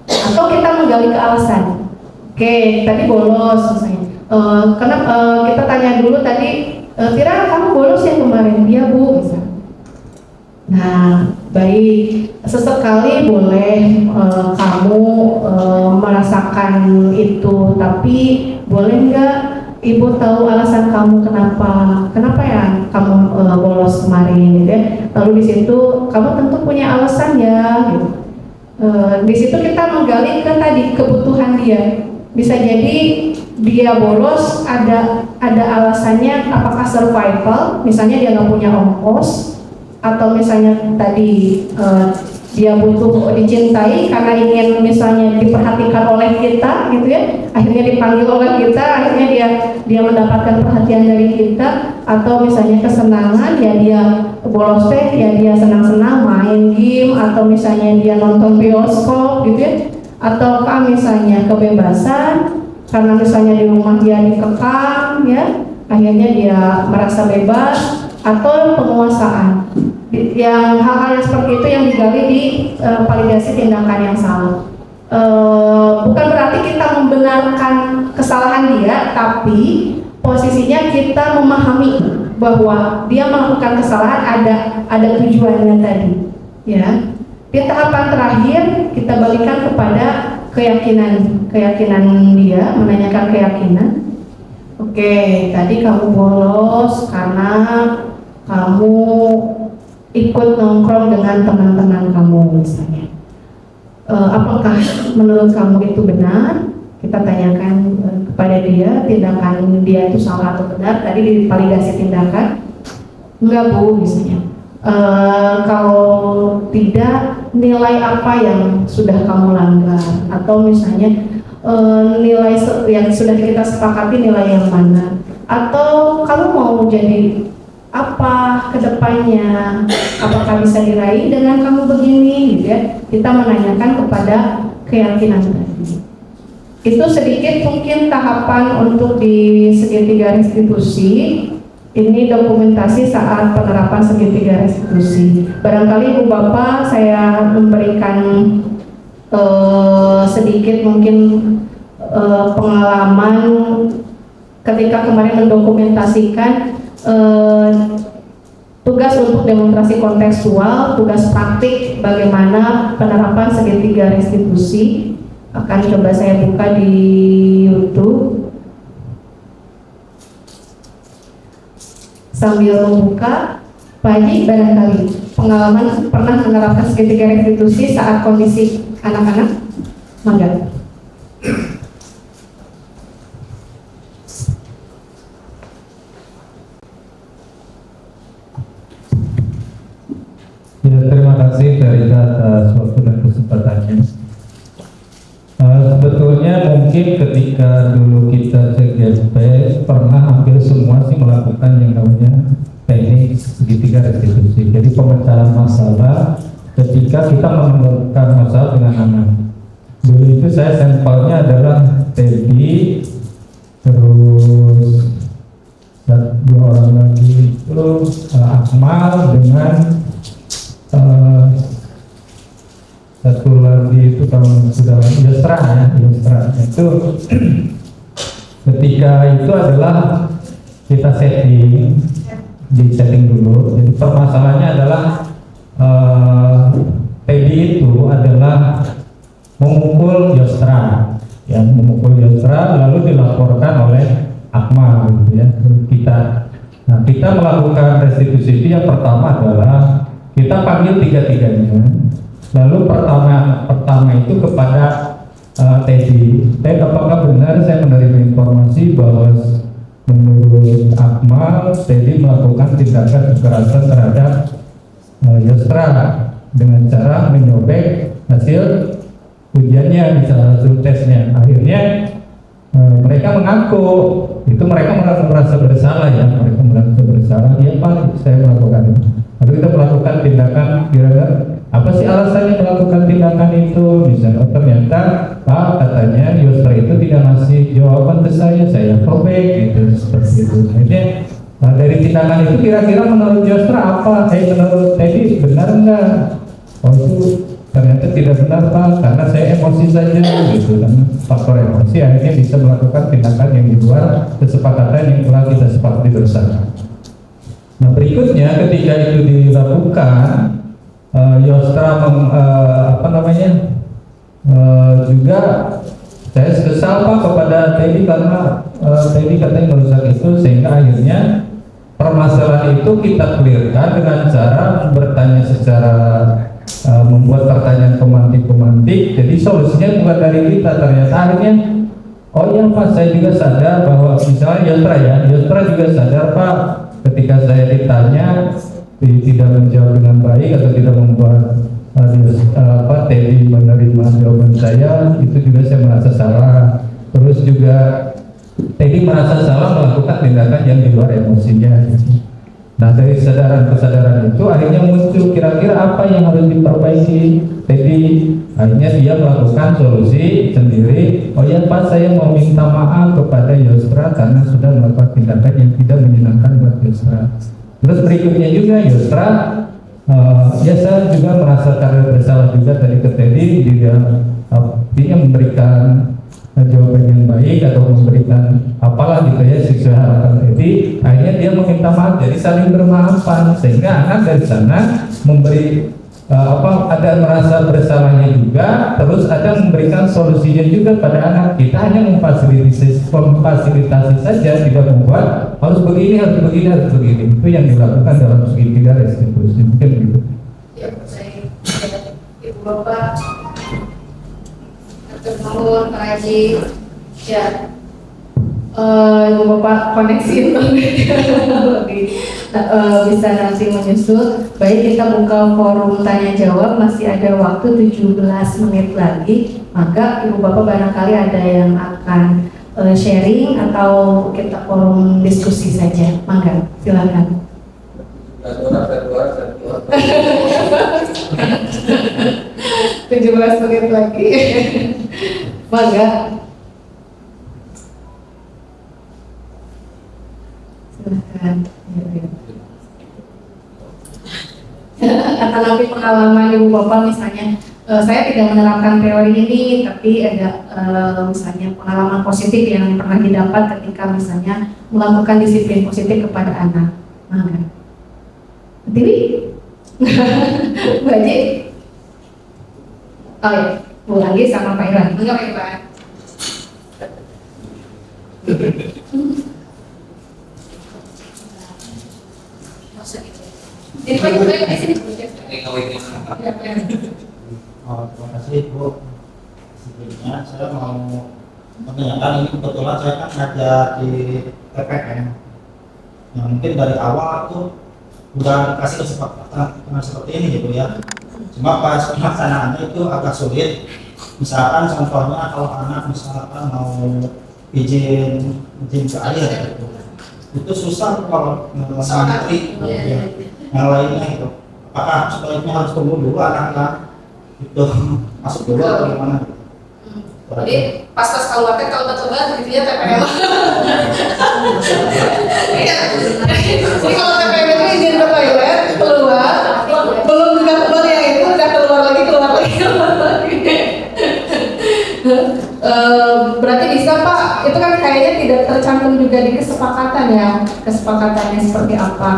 Atau kita menggali ke alasan. Oke, tadi bolos misalnya. Kita tanya dulu tadi, Tira kamu bolos ya kemarin? Iya Bu, misalnya. Nah, baik, sesekali boleh kamu merasakan itu, tapi boleh nggak Ibu tahu alasan kamu kenapa ya kamu bolos kemarin, gitu ya. Lalu di situ kamu tentu punya alasan ya, gitu. Di situ kita menggali ke tadi kebutuhan dia. Bisa jadi dia bolos ada alasannya, apakah survival, misalnya dia nggak punya ongkos, atau misalnya tadi dia butuh dicintai karena ingin misalnya diperhatikan oleh kita, gitu ya, akhirnya dipanggil oleh kita, akhirnya dia mendapatkan perhatian dari kita. Atau misalnya kesenangan, ya dia bolos teh, ya dia senang-senang main game, atau misalnya dia nonton bioskop, gitu ya. Ataukah misalnya kebebasan karena misalnya di rumah dia dikekang, ya, akhirnya dia merasa bebas. Atau penguasaan, yang hal-hal yang seperti itu yang digali di validasi tindakan yang salah. Bukan berarti kita membenarkan kesalahan dia, tapi posisinya kita memahami bahwa dia melakukan kesalahan ada tujuannya tadi, ya. Di tahapan terakhir kita balikan kepada keyakinan dia, menanyakan keyakinan. Oke, tadi kamu bolos karena kamu ikut nongkrong dengan teman-teman kamu misalnya. Apakah menurut kamu itu benar? Kita tanyakan kepada dia, tindakan dia itu salah atau benar. Tadi di validasi tindakan. enggak Bu, misalnya kalau tidak, nilai apa yang sudah kamu langgar, atau misalnya nilai yang sudah kita sepakati nilai yang mana, atau kamu mau jadi apa kedepannya, apakah bisa diraih dengan kamu begini, gitu ya. Kita menanyakan kepada keyakinan tadi. Itu sedikit mungkin tahapan untuk di segitiga restitusi. Ini dokumentasi saat penerapan segitiga restitusi. Barangkali Ibu Bapak saya memberikan sedikit mungkin pengalaman ketika kemarin mendokumentasikan tugas untuk demonstrasi kontekstual, tugas praktik bagaimana penerapan segitiga restitusi. Akan coba saya buka di YouTube. Sambil membuka, Pak Haji barangkali pengalaman pernah menerapkan segitiga restitusi saat kondisi anak-anak? Mangga. Ya, terima kasih dari atas waktu dan kesempatannya. Sebetulnya mungkin ketika dulu kita CGSP pernah hampir semua sih melakukan yang namanya teknik segitiga restitusi. Jadi pemecahan masalah ketika kita menemukan masalah dengan anak. Dulu itu saya sampelnya adalah Teddy, terus dua orang lagi itu Akmal dengan satu lagi itu kalau sudah Yusra ya, Yusra itu ketika itu adalah kita di setting dulu. Jadi permasalahannya adalah Teddy itu adalah memukul Yusra, ya memukul Yusra lalu dilaporkan oleh Akmal gitu ya kita. Nah kita melakukan restitusi itu yang pertama adalah kita panggil tiga-tiganya. Lalu pertama itu kepada Teddy, apakah benar saya menerima informasi bahwa menurut Akmal Teddy melakukan tindakan kekerasan terhadap Yusra dengan cara menyobek hasil ujiannya, bisa hasil tesnya. Akhirnya mereka mengaku itu mereka merasa bersalah ya, mereka merasa bersalah. Ya Pak, saya melakukan itu. Lalu kita melakukan tindakan kira-kira apa sih alasannya melakukan tindakan itu? Misalnya ternyata Pak katanya Yusra itu tidak ngasih jawaban ke saya robek gitu seperti itu. Akhirnya dari tindakan itu kira-kira menurut Yusra apa? Menurut Teddy benar enggak? Oh itu ternyata tidak benar Pak, karena saya emosi saja gitu, karena faktor emosi akhirnya bisa melakukan tindakan yang di luar kesepakatan yang telah kita sepakati bersama. Nah berikutnya ketika itu dilakukan Yusra juga saya kesal Pak kepada Teddy karena Teddy katanya merusak itu, sehingga akhirnya permasalahan itu kita clearkan dengan cara bertanya secara membuat pertanyaan pemantik. Jadi solusinya bukan dari kita, ternyata akhirnya oh iya Pak, saya juga sadar bahwa misalnya Yusra juga sadar Pak, ketika saya ditanya tidak menjawab dengan baik atau tidak membuat Teddy menerima jawaban saya, itu juga saya merasa salah. Terus juga Teddy merasa salah melakukan tindakan yang di luar emosinya. Nah dari kesadaran itu akhirnya muncul kira-kira apa yang harus diperbaiki Teddy. Akhirnya dia melakukan solusi sendiri. Oh ya Pak, saya mau minta maaf kepada Yusra karena sudah melakukan tindakan yang tidak menyenangkan buat Yusra. Terus berikutnya juga Yusra, ya saya juga merasakan bersalah juga tadi ke Teddy. Dia memberikan jawaban yang baik atau memberikan apalah gitu ya sesuai harapan Teddy. Akhirnya dia meminta maaf, jadi saling bermaafan, sehingga anak dari sana memberi ada merasa bersalahnya juga, terus ada memberikan solusinya juga pada anak. Kita hanya memfasilitasi saja, tidak membuat harus begini. Itu yang dilakukan dalam segitiga restitusi, mungkin gitu. Ya, saya Ibu Bapak atur nuhun Pak Haji. Ya, Ibu Bapak koneksi internetnya bisa nanti menyusul. Baik, kita buka forum tanya jawab, masih ada waktu 17 menit lagi. Maka Ibu Bapak barangkali ada yang akan sharing atau kita forum diskusi saja. Mangga, silakan. 17 menit lagi. Mangga. Silakan. Akan lebih pengalaman Ibu Bapak misalnya, saya tidak menerapkan teori ini, tapi ada misalnya pengalaman positif yang pernah didapat ketika misalnya melakukan disiplin positif kepada anak. Mangga. Tiwi? Mbak Ji? Oh ya, Bu lagi sama Pak Iwan. Enggak Pak Iwan. Jadi Pak Iwan di sini. Terima kasih Bu. Sebelumnya saya mau menanyakan, ini kebetulan saya kan ngajar di PPN. Yang mungkin dari awal tuh udah dikasih kesepakatan dengan seperti ini gitu ya. Cuma pas pelaksanaannya itu agak sulit. Misalkan contohnya kalau anak misalkan mau izin ke air gitu, itu susah kalau menteri yang lainnya itu. Apakah sebaiknya harus tunggu dulu anak-anak itu masuk dulu atau gimana? Jadi pas keluar kalau betul-betul gitu ya TPM. Jadi kalau TPM itu izin ke toilet keluar, belum juga keluar ya itu udah keluar lagi. Berarti bisa Pak, itu kan kayaknya tidak tercantum juga di kesepakatan ya, kesepakatannya seperti apa?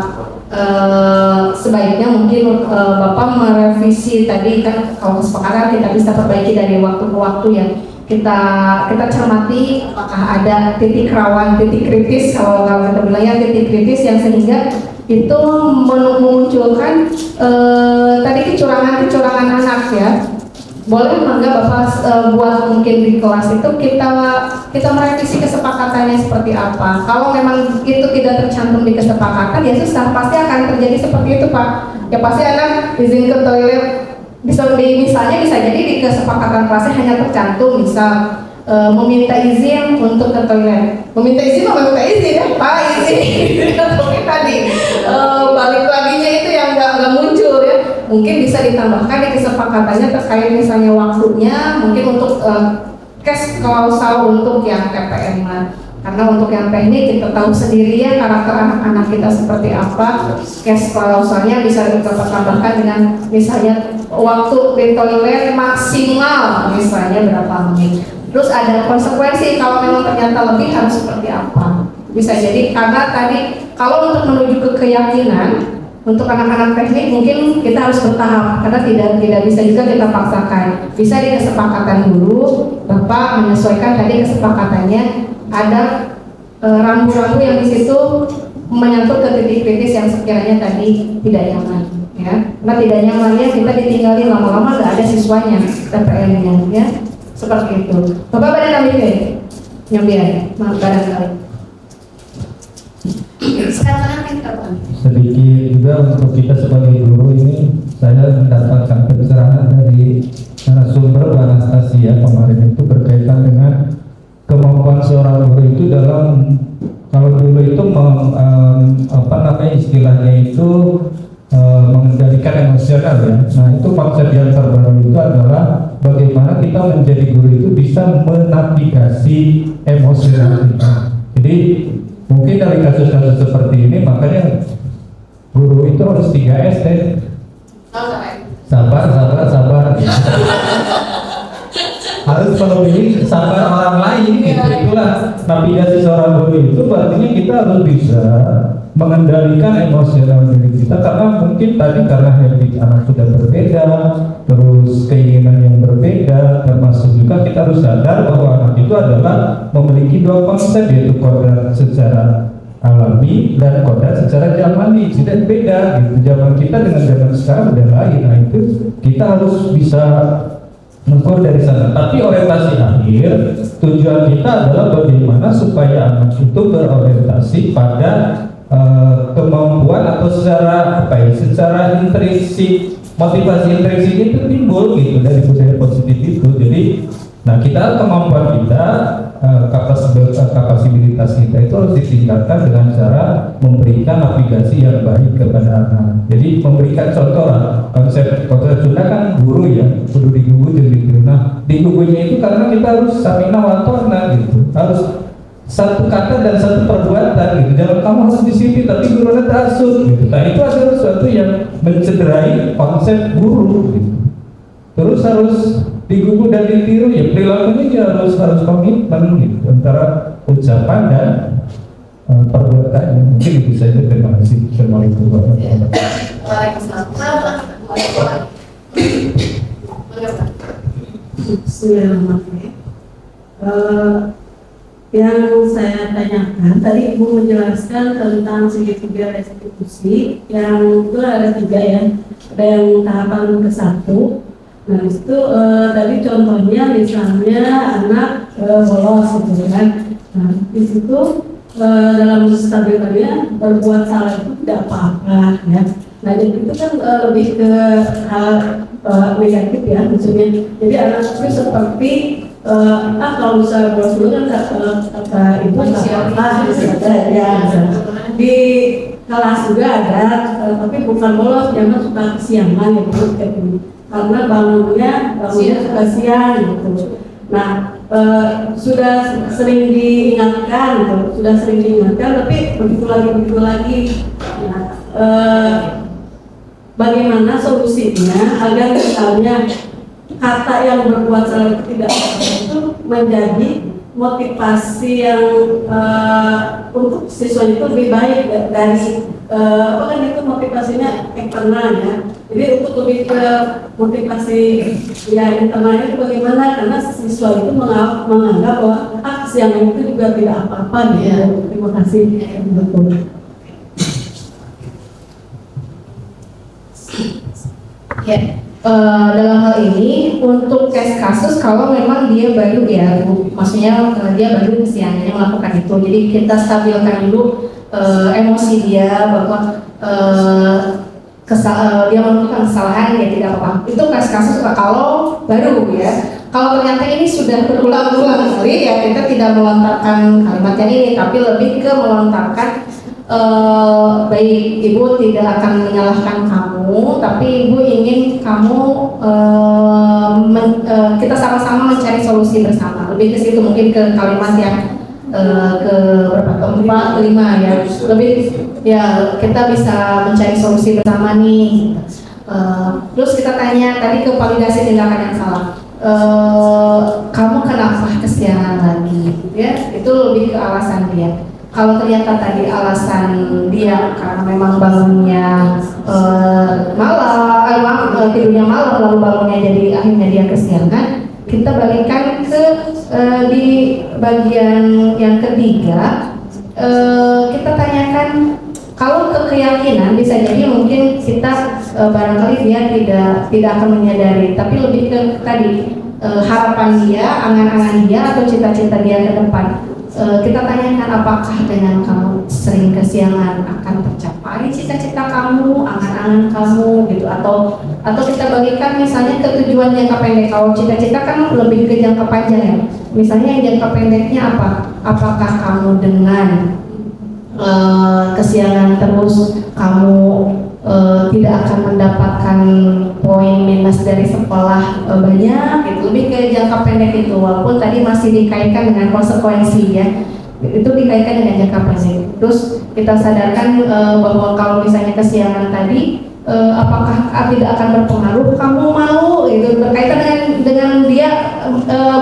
Sebaiknya mungkin Bapak merevisi tadi kan, kalau kesepakatan kita bisa perbaiki dari waktu ke waktu ya. Kita cermati apakah ada titik rawan, titik kritis, kalau kita bilangnya titik kritis yang sehingga itu memunculkan tadi kecurangan anak ya. Boleh mangga Bapak buat mungkin di kelas itu kita merevisi kesepakatannya seperti apa. Kalau memang itu tidak tercantum di kesepakatan ya susah, pasti akan terjadi seperti itu Pak. Ya pasti anak izin ke toilet misalnya bisa jadi di kesepakatan kelasnya hanya tercantum misal meminta izin untuk ke toilet. Meminta izin ya Pak, izin. Tapi tadi balik laginya itu yang nggak muncul ya. Mungkin bisa ditambahkan di kesepakatannya terkait misalnya waktunya, mungkin untuk case klausal untuk yang TPM. Karena untuk yang teknik kita tahu sendiri ya karakter anak-anak kita seperti apa. Case klausalnya bisa kita tambahkan dengan misalnya waktu di toilet maksimal misalnya berapa menit. Terus ada konsekuensi kalau memang ternyata lebih harus seperti apa. Bisa jadi karena tadi kalau untuk menuju ke keyakinan untuk anak-anak teknik mungkin kita harus bertahap karena tidak bisa juga kita paksakan. Bisa di kesepakatan dulu, Bapak menyesuaikan tadi kesepakatannya ada rambu-rambu yang di situ menyangkut ke titik kritis yang sekiranya tadi tidak nyaman, ya. Karena tidak nyamannya kita ditinggali lama-lama nggak ada siswanya TPM-nya, ya. Seperti itu. Bapak pada kami nyambian, barangkali. Sekarang kita sedikit juga untuk kita sebagai guru ini, saya mendapatkan pencerahan dari narasumber Bu Anastasia kemarin itu berkaitan dengan kemampuan seorang guru itu dalam, kalau dulu itu istilahnya itu mengendalikan emosional ya. Nah itu konsep yang terbaru itu adalah bagaimana kita menjadi guru itu bisa menavigasi emosional kita. Jadi mungkin dari kasus-kasus seperti ini makanya guru itu harus 3S deh. Sabar. Harus melebihi sabar orang lain gitu. Itulah navigasi seorang guru itu, artinya kita harus bisa mengendalikan emosional diri kita karena mungkin tadi karena habit anak sudah berbeda, terus keinginan yang berbeda, termasuk juga kita harus sadar bahwa anak itu adalah memiliki dua konsep, yaitu kodrat secara alami dan kodrat secara zamani, tidak beda gitu. Zaman kita dengan zaman sekarang udah lain. Nah itu kita harus bisa Ngukur dari sana. Tapi orientasi akhir tujuan kita adalah bagaimana supaya anak itu berorientasi pada kemampuan atau secara secara intrinsik, motivasi intrinsik itu timbul gitu dari budaya positif itu. Jadi nah kita kemampuan kita kapasibilitas kita itu harus ditingkatkan dengan cara memberikan navigasi yang baik kepada anak. Jadi memberikan contoh lah, konsep Sunda kan guru ya, kudu digugu gitu. Nah digugunya itu karena kita harus samina watona gitu, harus satu kata dan satu perbuatan gitu. Jangan kamu harus disiplin tapi gurunya terasut gitu. Nah itu adalah sesuatu yang mencederai konsep guru gitu. Terus harus digugu dan ditiru ya, perilakunya dia harus komitmen gitu antara ucapan dan perbuatan. Mungkin itu saja. Terima kasih. Assalamualaikum warahmatullahi wabarakatuh. Bismillahirrahmanirrahim. Yang saya tanyakan tadi Ibu menjelaskan tentang segitiga restitusi yang itu ada 3 ya, ada yang tahapan ke-1. Nah itu tadi contohnya misalnya anak bolos gitu kan. Nah di situ dalam stabilnya berbuat salah itu tidak apa-apa ya. Nah jadi itu kan lebih ke hal negatif ya maksudnya. Jadi anak itu seperti kalau misalnya bolos dulu kan kata ibu nggak apa-apa ada ya. Di kelas juga ada, tapi bukan bolos, jangan suka kesiangan gitu. Karena bangunnya suka siang gitu. Nah sudah sering diingatkan gitu, tapi begitu lagi. Nah, bagaimana solusinya agar misalnya kata yang berbuat salah tidak itu menjadi motivasi yang untuk siswa itu lebih baik dari apa kan itu motivasinya eksternal ya. Jadi untuk lebih ke motivasi ya internalnya itu bagaimana, karena siswa itu menganggap bahwa kesiangan itu juga tidak apa-apa ya. Terima kasih. Betul. Ya, dalam hal ini untuk kasus kalau memang dia baru ya Bu, maksudnya dia baru kesiangannya melakukan itu, jadi kita stabilkan dulu emosi dia bahwa dia melakukan kesalahan ya tidak apa-apa. Itu kasus kalau baru ya. Kalau ternyata ini sudah berulang-ulang kali ya, kita tidak melontarkan kalimat yang ini, tapi lebih ke melontarkan baik ibu tidak akan menyalahkan kamu, tapi ibu ingin kamu kita sama-sama mencari solusi bersama. Lebih ke situ, mungkin ke kalimat yang keempat, kelima ya. Lebih ya kita bisa mencari solusi bersama nih. Terus kita tanya tadi ke validasi tindakan yang salah. Kamu kenapa kesiangan lagi? Ya, itu lebih ke alasan dia. Kalau ternyata tadi alasan dia karena memang bangunnya malam, tidurnya malam lalu bangunnya jadi akhirnya dia kesiangan, kita balikan ke di bagian yang ketiga. Kita tanyakan kalau ke keyakinan bisa jadi mungkin kita barangkali dia tidak akan menyadari, tapi lebih ke tadi harapan dia, angan-angan dia atau cita-cita dia ke depan. Kita tanyakan apakah dengan kamu sering kesiangan akan tercapai cita-cita kamu, angan-angan kamu gitu, atau kita bagikan misalnya ke tujuan jangka pendek. Kalau cita-cita kan lebih ke jangka panjang ya. Misalnya yang jangka pendeknya apa? Apakah kamu dengan kesiangan terus kamu tidak akan mendapatkan poin minus dari sekolah banyak gitu, lebih ke jangka pendek itu, walaupun tadi masih dikaitkan dengan konsekuensi ya, itu dikaitkan dengan jangka pendek. Terus kita sadarkan bahwa kalau misalnya kesiangan tadi apakah tidak akan berpengaruh, kamu mau itu berkaitan dengan dia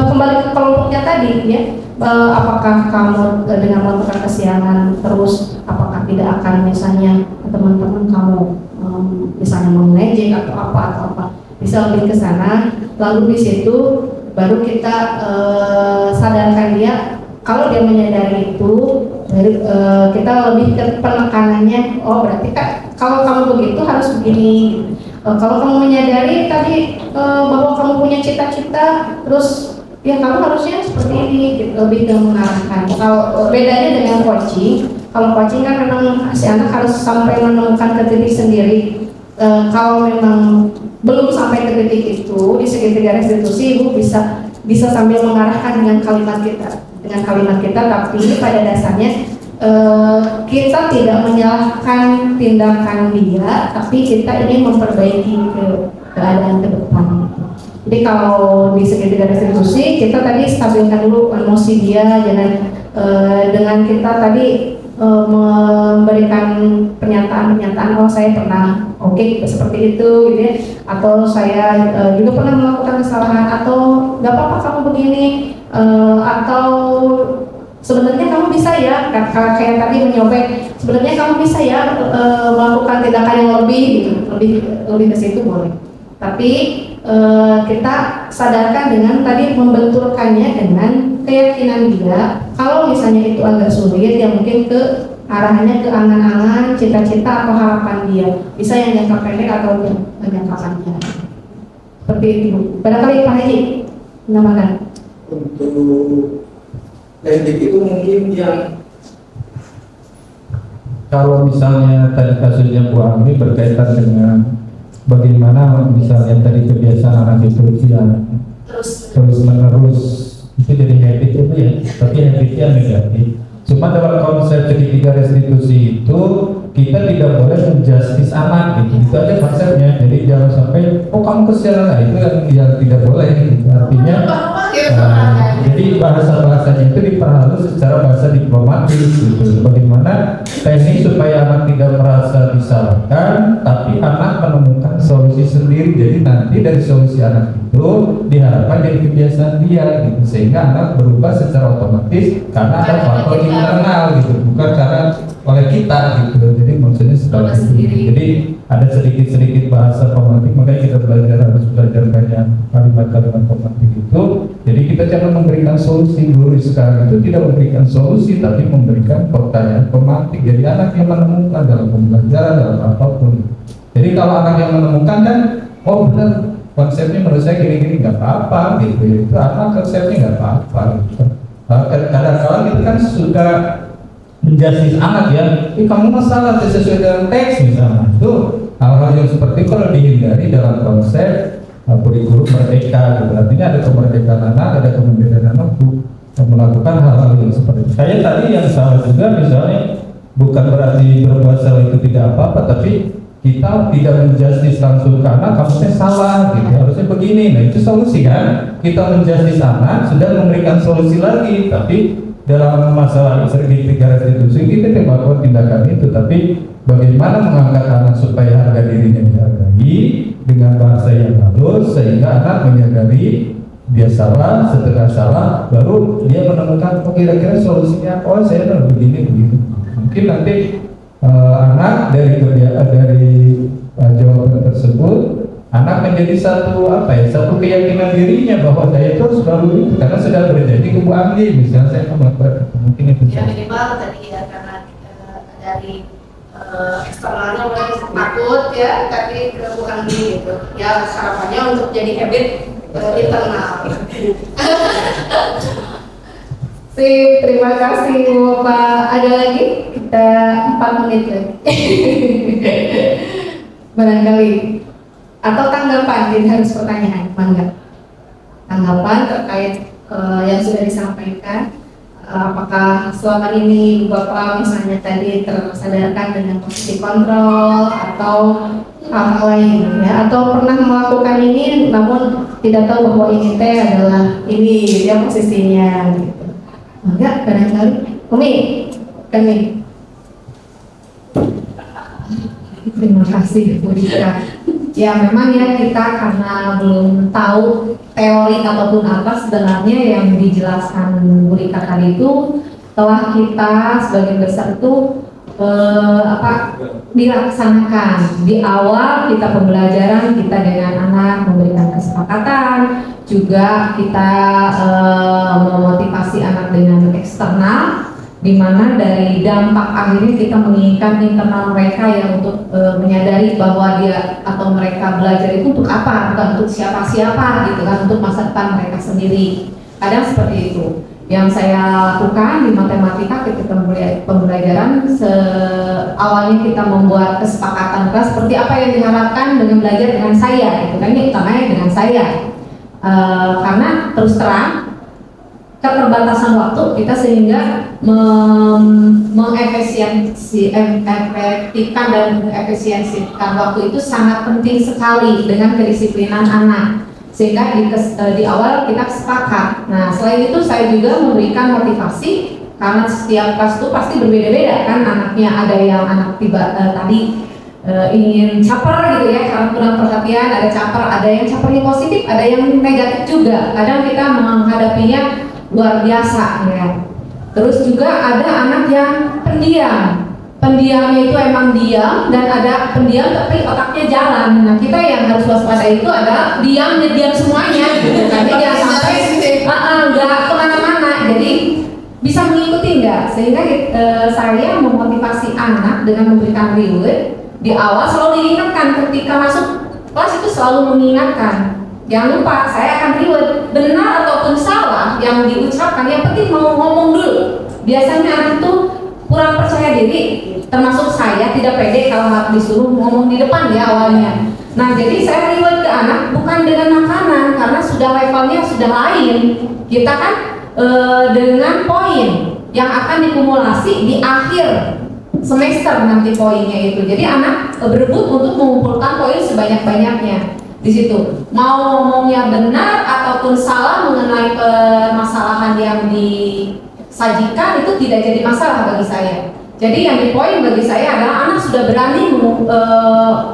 kembali ke kelompoknya tadi ya. Apakah kamu dengan melakukan kesiangan terus apakah tidak akan misalnya teman-teman kamu misalnya mengejek atau apa bisa lebih ke sana. Lalu di situ baru kita sadarkan dia, kalau dia menyadari itu kita lebih ke penekanannya, oh berarti kalau kamu begitu harus begini. Kalau kamu menyadari tadi bahwa kamu punya cita-cita, terus ya kamu harusnya seperti ini, gitu, lebih ke mengarahkan. Kalau bedanya dengan coaching, kalau coaching kan memang si anak harus sampai menemukan ke titik sendiri. Kalau memang belum sampai ke titik itu, di segitiga restitusi ibu bisa sambil mengarahkan dengan kalimat kita, tapi pada dasarnya kita tidak menyalahkan tindakan dia, tapi kita ingin memperbaiki keadaan ke depan. Jadi kalau di segitiga restitusi kita tadi stabilkan dulu emosi dia, jangan dengan kita tadi memberikan pernyataan-pernyataan, oh saya pernah seperti itu gitu ya, atau saya juga pernah melakukan kesalahan, atau nggak apa-apa kamu begini, atau sebenarnya kamu bisa ya, kayak tadi menyobek, sebenarnya kamu bisa ya melakukan tindakan yang lebih gitu, lebih ke situ boleh. Tapi kita sadarkan dengan tadi membenturkannya dengan keyakinan dia. Kalau misalnya itu agak sulit, ya mungkin ke arahnya ke angan-angan, cita-cita atau harapan dia. Bisa yang jangka pendek atau yang jangka panjang. Seperti itu. Barangkali Pak Haji menambahkan. Untuk landing itu mungkin yang Kalau misalnya tadi kasusnya Bu Ami berkaitan dengan bagaimana misalnya tadi kebiasaan anak itu yang terus menerus itu jadi habit itu ya, tapi habitnya negatif. Cuma dalam konsep segitiga restitusi itu kita tidak boleh menjustis anak gitu, itu aja konsepnya. Jadi jangan sampai kamu kesialan, nah itu yang tidak boleh gitu. Artinya jadi bahasa-bahasanya itu diperhalus secara bahasa diplomatis gitu. Bagaimana teknik supaya anak tidak merasa disalahkan, tapi anak menemukan solusi sendiri. Jadi nanti dari solusi anak itu diharapkan dari kebiasaan dia gitu, sehingga anak berubah secara otomatis karena ada faktor internal gitu, bukan karena oleh kita gitu. Jadi maksudnya seperti itu. Jadi ada sedikit-sedikit bahasa pemantik, makanya kita harus belajar banyak kalimat-kalimat pemantik itu. Jadi kita jangan memberikan solusi. Guru sekarang itu tidak memberikan solusi, tapi memberikan pertanyaan pemantik. Jadi anak yang menemukan dalam pembelajaran, dalam apapun. Jadi kalau anak yang menemukan dan oh benar konsepnya menurut saya gini-gini, nggak apa-apa gitu. Itu anak konsepnya nggak apa-apa. Gitu. Kadang-kadang kita kan suka menjustis anak ya, kamu masalah sesuai dengan teks misalnya. Itu hal-hal yang seperti itu kalau dihindari dalam konsep kurikulum merdeka gitu. Artinya ada kemerdekaan anak, ada kemerdekaan anak untuk melakukan hal-hal yang seperti itu. Kayak tadi yang salah juga misalnya, bukan berarti berbuat salah itu tidak apa-apa, tapi kita tidak menjustis langsung ke anak, kamu salah gitu, harusnya begini. Nah itu solusi kan, kita menjustis anak sudah memberikan solusi lagi, tapi dalam masalah segitiga restitusi kita tidak melakukan tindakan itu, tapi bagaimana mengangkat anak supaya harga dirinya dihargai dengan bahasa yang halus sehingga anak menyadari dia salah, setengah salah, baru dia menemukan kira-kira solusinya. Oh saya harus begini. Mungkin nanti anak dari jawaban tersebut, anak menjadi satu keyakinan dirinya bahwa saya itu selalu itu karena sudah berjanji ke Bu Anggi, misalnya saya akan melakukan mungkin itu. Ya minimal tadi ya, karena dari eksternalnya mulai takut ya, tapi ke Bu Anggi gitu. Ya harapannya untuk jadi habit internal. Terima kasih Bu Pak. Ada lagi? Kita 4 menit lagi. Barangkali. Atau tanggapan, jadi harus pertanyaan, mangga. Tanggapan terkait yang sudah disampaikan. Apakah selama ini Bapak misalnya tadi tersadarkan dengan posisi kontrol atau hal lain ya, atau pernah melakukan ini namun tidak tahu bahwa ini teh adalah ini ya posisinya gitu. Enggak, barangkali Umi. Terima kasih Bu Rika. Ya memang ya kita karena belum tahu teori ataupun apa sebenarnya yang dijelaskan Bu Rika tadi itu, telah kita sebagian besar itu dilaksanakan di awal kita pembelajaran kita dengan anak, memberikan kesepakatan, juga kita memotivasi anak dengan eksternal, di mana dari dampak akhirnya kita menginginkan internal mereka yang untuk menyadari bahwa dia atau mereka belajar itu untuk apa, bukan untuk siapa-siapa gitu kan, untuk masa depan mereka sendiri. Kadang seperti itu yang saya lakukan di matematika ketika pembelajaran. Awalnya kita membuat kesepakatan kelas seperti apa yang diharapkan dengan belajar dengan saya gitu kan, ini utamanya dengan saya. Karena terus terang keterbatasan waktu kita sehingga mengefektifkan dan mengefisiensikan waktu itu sangat penting sekali dengan kedisiplinan anak, sehingga di awal kita sepakat. Nah, selain itu saya juga memberikan motivasi karena setiap kelas itu pasti berbeda-beda kan anaknya. Ada yang anak tadi ingin caper gitu ya karena kurang perhatian, ada caper, ada yang capernya positif, ada yang negatif juga. Kadang kita menghadapinya luar biasa ya. Terus juga ada anak yang pendiam. Pendiamnya itu emang diam, dan ada pendiam tapi otaknya jalan. Nah, kita yang harus waspada itu adalah diam semuanya gitu kan. Jadi jangan sampai nggak kemana-mana. Jadi bisa mengikuti nggak? Sehingga saya memotivasi anak dengan memberikan reward di awal, selalu diingatkan ketika masuk kelas itu selalu mengingatkan. Jangan lupa, saya akan reward benar ataupun salah yang diucapkan. Yang penting mau ngomong dulu. Biasanya anak itu kurang percaya diri, termasuk saya tidak pede kalau disuruh ngomong di depan ya awalnya. Nah, jadi saya reward ke anak bukan dengan makanan karena sudah levelnya sudah lain. Kita kan dengan poin yang akan dikumulasi di akhir semester nanti poinnya itu. Jadi anak berebut untuk mengumpulkan poin sebanyak-banyaknya. Di situ mau ngomongnya benar ataupun salah mengenai permasalahan yang disajikan itu tidak jadi masalah bagi saya. Jadi yang dipoin bagi saya adalah anak sudah berani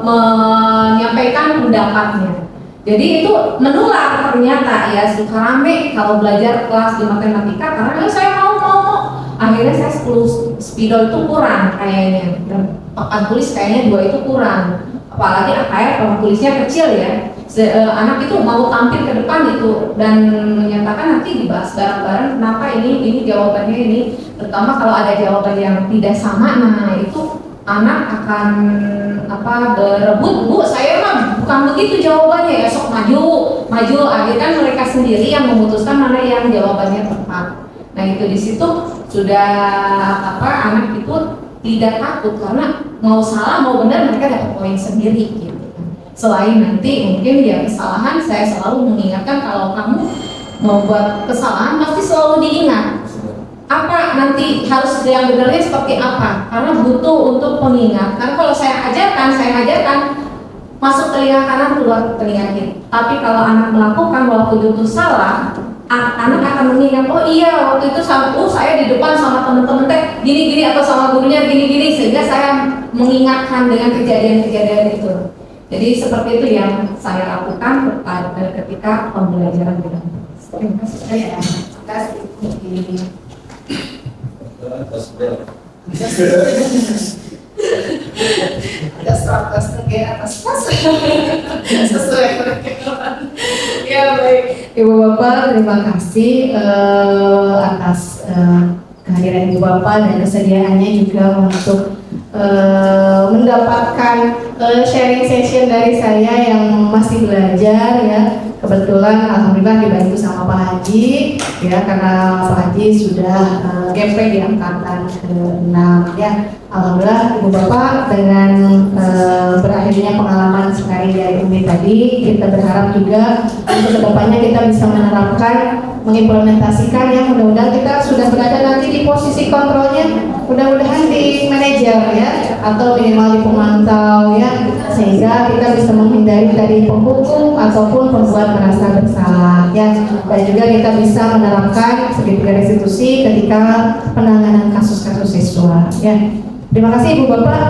menyampaikan pendapatnya. Jadi itu menular ternyata ya, suka rame kalau belajar kelas di matematika karena saya mau. Akhirnya saya 10 spidol itu kurang kayaknya, dan papan tulis kayaknya 2 itu kurang. Apalagi AKR papan tulisnya kecil ya. Anak itu mau tampil ke depan itu dan menyatakan nanti dibahas bareng-bareng kenapa ini jawabannya ini. Terutama kalau ada jawaban yang tidak sama, nah itu anak akan berebut, Bu saya mah bukan begitu jawabannya ya, sok maju. Akhirnya kan mereka sendiri yang memutuskan mana yang jawabannya tepat. Nah itu di situ sudah anak itu tidak takut karena mau salah mau benar mereka dapat poin sendiri gitu. Selain nanti mungkin ya kesalahan, saya selalu mengingatkan kalau kamu mau buat kesalahan pasti selalu diingat apa nanti harus yang benarnya seperti apa, karena butuh untuk pengingat. Karena kalau saya ajarkan masuk telinga kanan keluar telinga kiri. Tapi kalau anak melakukan walaupun itu salah, anak akan mengingat, oh iya waktu itu saya di depan sama teman-teman teh gini-gini atau sama gurunya gini-gini, sehingga saya mengingatkan dengan kejadian-kejadian itu. Jadi seperti itu yang saya lakukan ketika pembelajaran di kampus. Terima kasih. Ada 100 ke atas kelas sesuai perkiraan. Ya baik, Ibu Bapak terima kasih atas kehadiran Ibu Bapak dan kesediaannya juga untuk mendapatkan sharing session dari saya yang masih belajar ya. Kebetulan alhamdulillah dibantu sama Pak Haji ya, karena Pak Haji sudah GP di angkatan ke-6 ya. Alhamdulillah Ibu Bapak dengan berakhirnya pengalaman sekali dari Umi tadi, kita berharap juga untuk kedepannya kita bisa menerapkan, mengimplementasikan ya. Mudah-mudahan kita sudah berada nanti di posisi kontrolnya, mudah-mudahan di manajer ya, atau minimal di pemantau ya, sehingga kita bisa menghindari dari penghukum ataupun pembuat merasa bersalah ya, dan juga kita bisa menerapkan segitiga restitusi ketika penanganan kasus-kasus siswa ya. Terima kasih Ibu Bapak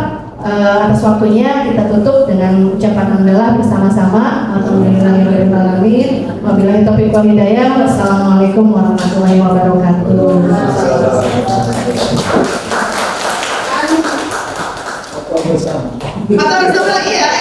atas waktunya. Kita tutup dengan ucapan hamdalah bersama-sama. Alhamdulillahirobbilalamin. Wabillahi taufiq wal hidayah. Wassalamualaikum warahmatullahi wabarakatuh. Atau bersama lagi ya.